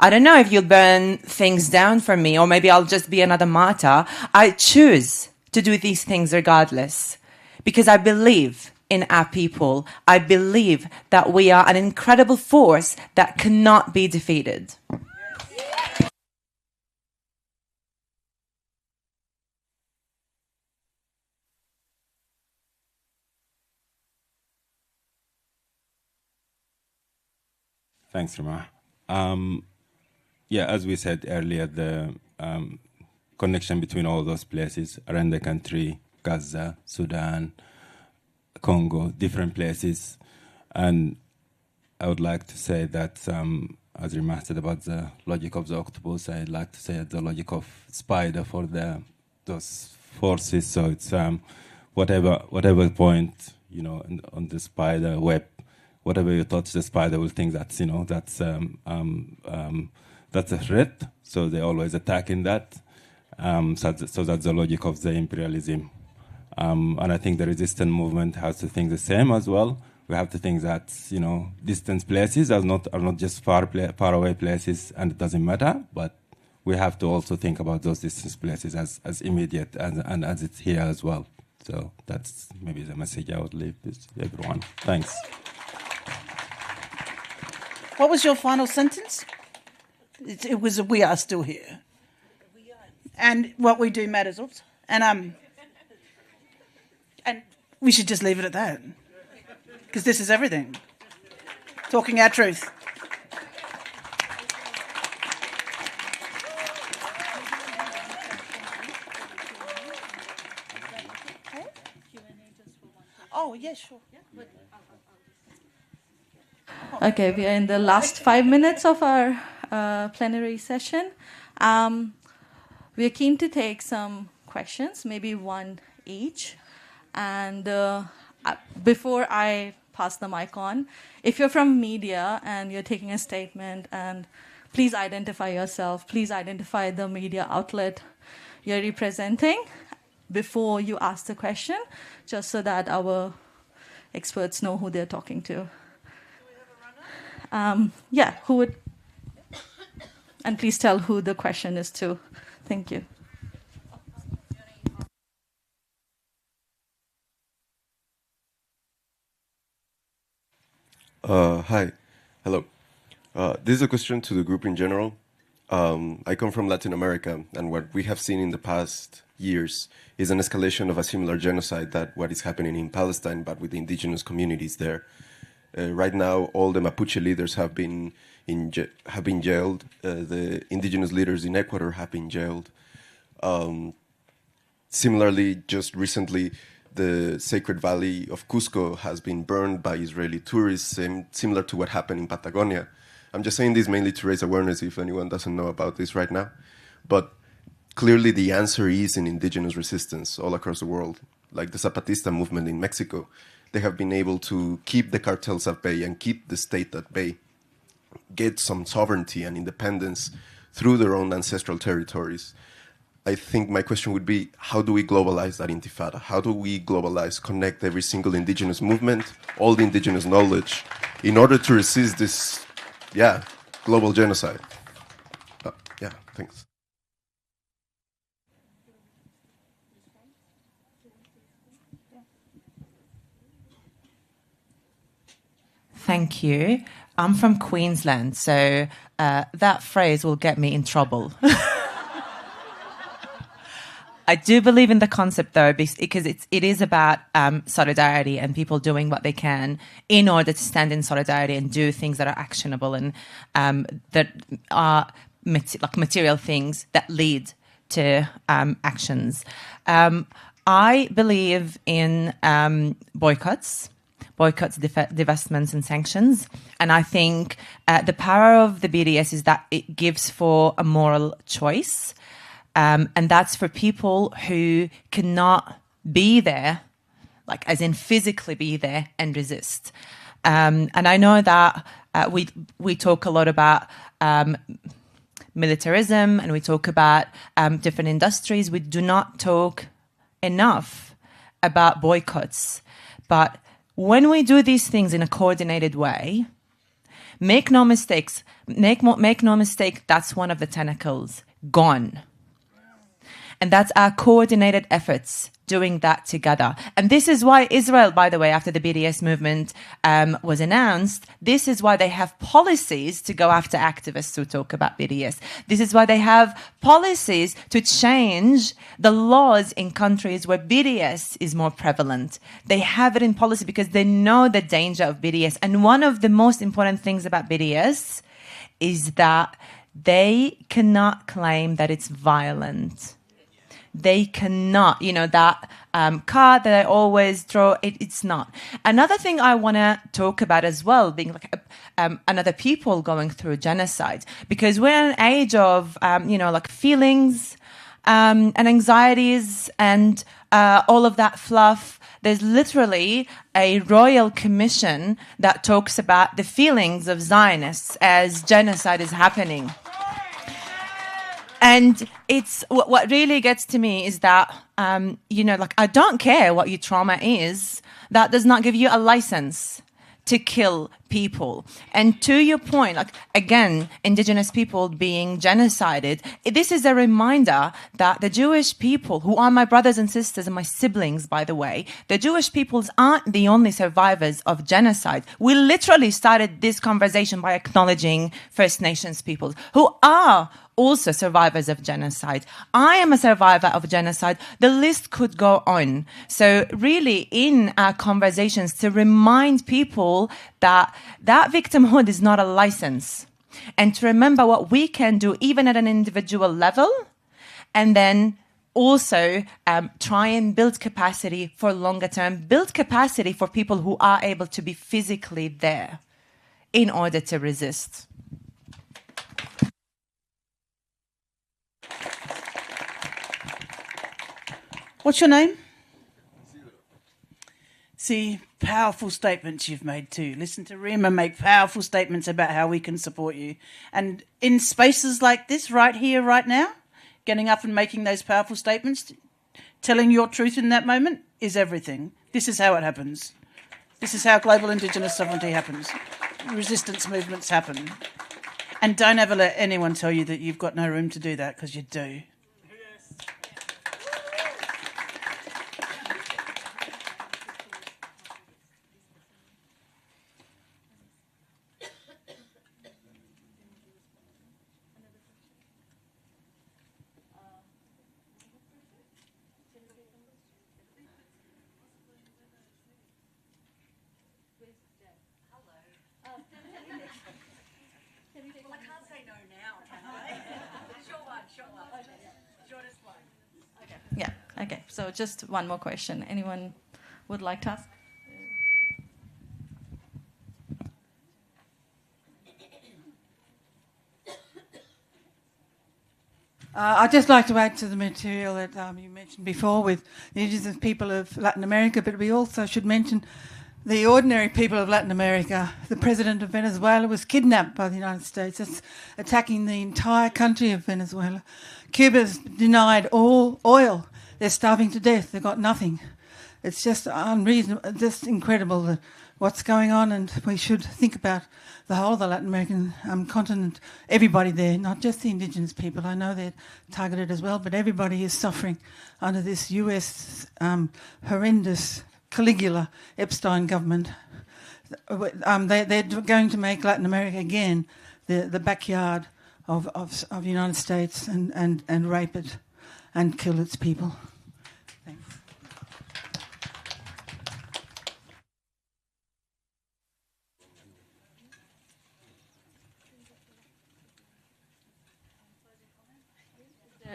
I don't know if you'll burn things down for me, or maybe I'll just be another martyr. I choose to do these things regardless, because I believe in our people. I believe that we are an incredible force that cannot be defeated. Thanks, Remah. Yeah, as we said earlier, the connection between all those places around the country, Gaza, Sudan, Congo, different places. And I would like to say that, as Remah said about the logic of the octopus, I'd like to say the logic of spider for those forces. So it's whatever point, you know, on the spider web, whatever you touch, the spider will think that's, you know, that's a threat. So they always attack in that. So that's the logic of the imperialism. And I think the resistance movement has to think the same as well. We have to think that, you know, distant places are not just far away places, and it doesn't matter. But we have to also think about those distant places as immediate and as it's here as well. So that's maybe the message I would leave with everyone. Thanks. What was your final sentence? It was, we are still here. And what we do matters. Oops. And we should just leave it at that. Because this is everything. Talking our truth. Oh, yeah, sure. Okay, we are in the last 5 minutes of our plenary session. We are keen to take some questions, maybe one each. And before I pass the mic on, if you're from media and you're taking a statement, and please identify yourself, please identify the media outlet you're representing before you ask the question, just so that our experts know who they're talking to. Yeah, who would? And please tell who the question is to. Thank you. Hi. Hello. This is a question to the group in general. I come from Latin America, and what we have seen in the past years is an escalation of a similar genocide that what is happening in Palestine, but with the indigenous communities there. Right now, all the Mapuche leaders have been jailed. The indigenous leaders in Ecuador have been jailed. Similarly, just recently, the sacred valley of Cusco has been burned by Israeli tourists, similar to what happened in Patagonia. I'm just saying this mainly to raise awareness if anyone doesn't know about this right now. But clearly the answer is in indigenous resistance all across the world. Like the Zapatista movement in Mexico, they have been able to keep the cartels at bay and keep the state at bay, get some sovereignty and independence through their own ancestral territories. I think my question would be, how do we globalize that intifada? How do we globalize, connect every single indigenous movement, all the indigenous knowledge, in order to resist this, global genocide? Thanks. Thank you. I'm from Queensland, so that phrase will get me in trouble. I do believe in the concept, though, because it is about solidarity and people doing what they can in order to stand in solidarity and do things that are actionable and that are material things that lead to actions. I believe in boycotts, divestments and sanctions. And I think the power of the BDS is that it gives for a moral choice. And that's for people who cannot be there, like as in physically be there and resist. And I know that we talk a lot about militarism and we talk about different industries. We do not talk enough about boycotts. But when we do these things in a coordinated way, make no mistakes, make no mistake, that's one of the tentacles gone. And that's our coordinated efforts doing that together. And this is why Israel, by the way, after the BDS movement was announced, this is why they have policies to go after activists who talk about BDS. This is why they have policies to change the laws in countries where BDS is more prevalent. They have it in policy because they know the danger of BDS. And one of the most important things about BDS is that they cannot claim that it's violent. They cannot, that card that I always draw, it's not. Another thing I want to talk about as well, being like another people going through genocide, because we're in an age of, feelings and anxieties and all of that fluff. There's literally a royal commission that talks about the feelings of Zionists as genocide is happening. And it's what really gets to me is that, I don't care what your trauma is. That does not give you a license to kill people. And to your point, again, indigenous people being genocided, this is a reminder that the Jewish people, who are my brothers and sisters and my siblings, by the way, the Jewish peoples aren't the only survivors of genocide. We literally started this conversation by acknowledging First Nations peoples, who are also survivors of genocide. I am a survivor of genocide. The list could go on. So really, in our conversations, to remind people that victimhood is not a license, and to remember what we can do even at an individual level, and then also try and build capacity for longer term, build capacity for people who are able to be physically there in order to resist. What's your name? See, powerful statements you've made too. Listen to Remah make powerful statements about how we can support you. And in spaces like this, right here, right now, getting up and making those powerful statements, telling your truth in that moment is everything. This is how it happens. This is how global Indigenous sovereignty happens. Resistance movements happen. And don't ever let anyone tell you that you've got no room to do that, because you do. Yeah, okay. So just one more question. Anyone would like to ask? I'd just like to add to the material that you mentioned before with the indigenous people of Latin America, but we also should mention the ordinary people of Latin America. The president of Venezuela was kidnapped by the United States. That's attacking the entire country of Venezuela. Cuba's denied all oil. They're starving to death. They've got nothing. It's just unreasonable, just incredible that what's going on, and we should think about the whole of the Latin American continent, everybody there, not just the indigenous people. I know they're targeted as well, but everybody is suffering under this US horrendous Caligula Epstein government. They're going to make Latin America again the backyard of the United States and rape it and kill its people. Thanks.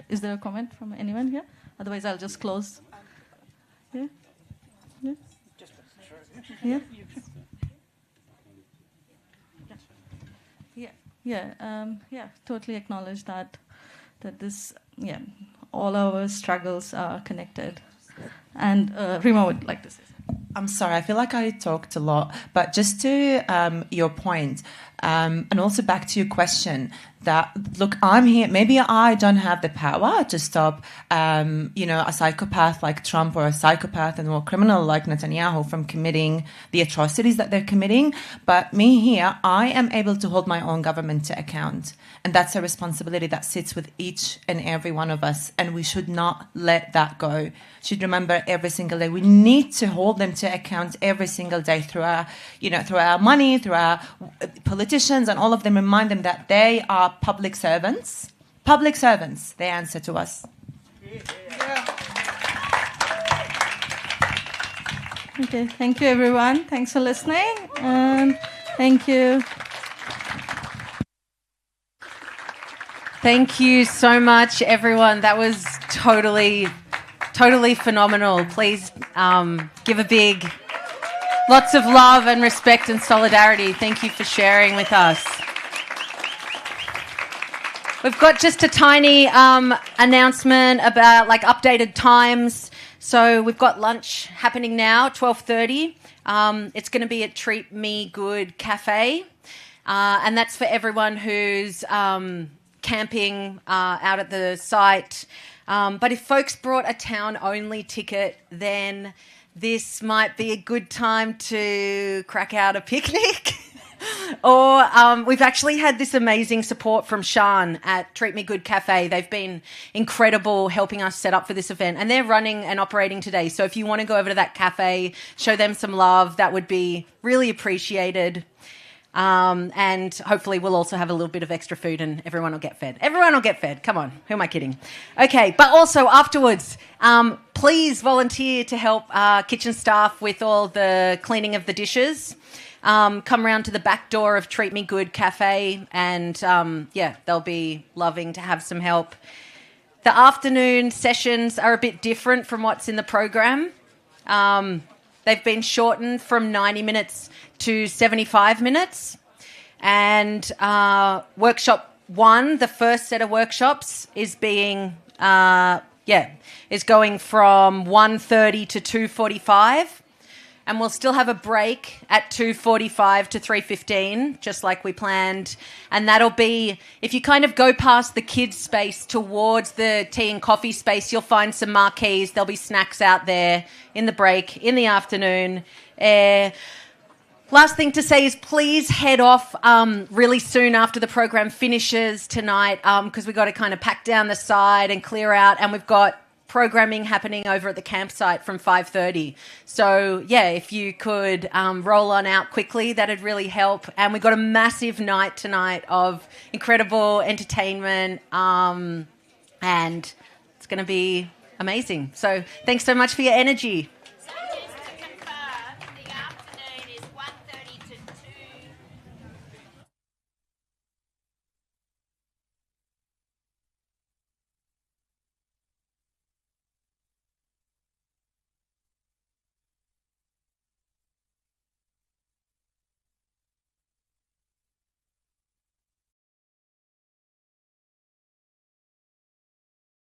Is there a comment from anyone here? Otherwise, I'll just close. Yeah? Yeah? Yeah? Yeah, totally acknowledge that this, all our struggles are connected. And Remah would like to say something. I'm sorry, I feel like I talked a lot, but just to your point, and also back to your question, that, look, I'm here, maybe I don't have the power to stop, a psychopath like Trump or a psychopath and or criminal like Netanyahu from committing the atrocities that they're committing, but me here, I am able to hold my own government to account. And that's a responsibility that sits with each and every one of us, and we should not let that go. We should remember every single day. We need to hold them to account every single day through our money, through our politicians, and all of them. Remind them that they are public servants. Public servants. They answer to us. Okay, thank you, everyone. Thanks for listening, and thank you. Thank you so much, everyone. That was totally phenomenal. Please give a big, lots of love and respect and solidarity. Thank you for sharing with us. We've got just a tiny announcement about updated times. So we've got lunch happening now, 12:30. It's going to be at Treat Me Good Cafe, and that's for everyone who's camping out at the site. But if folks brought a town-only ticket, then this might be a good time to crack out a picnic. Or we've actually had this amazing support from Shan at Treat Me Good Cafe. They've been incredible helping us set up for this event, and they're running and operating today. So if you want to go over to that cafe, show them some love, that would be really appreciated. And hopefully we'll also have a little bit of extra food and everyone will get fed. Everyone will get fed. Come on. Who am I kidding? Okay. But also afterwards, please volunteer to help kitchen staff with all the cleaning of the dishes. Come round to the back door of Treat Me Good Cafe and, they'll be loving to have some help. The afternoon sessions are a bit different from what's in the program. They've been shortened from 90 minutes to 75 minutes. And workshop 1, the first set of workshops, is being, is going from 1:30 to 2:45. And we'll still have a break at 2:45 to 3:15, just like we planned. And that'll be, if you kind of go past the kids' space towards the tea and coffee space, you'll find some marquees. There'll be snacks out there in the break, in the afternoon. Last thing to say is please head off really soon after the program finishes tonight, because we've got to kind of pack down the side and clear out, and we've got programming happening over at the campsite from 5:30. So, yeah, if you could roll on out quickly, that'd really help. And we've got a massive night tonight of incredible entertainment, and it's going to be amazing. So thanks so much for your energy.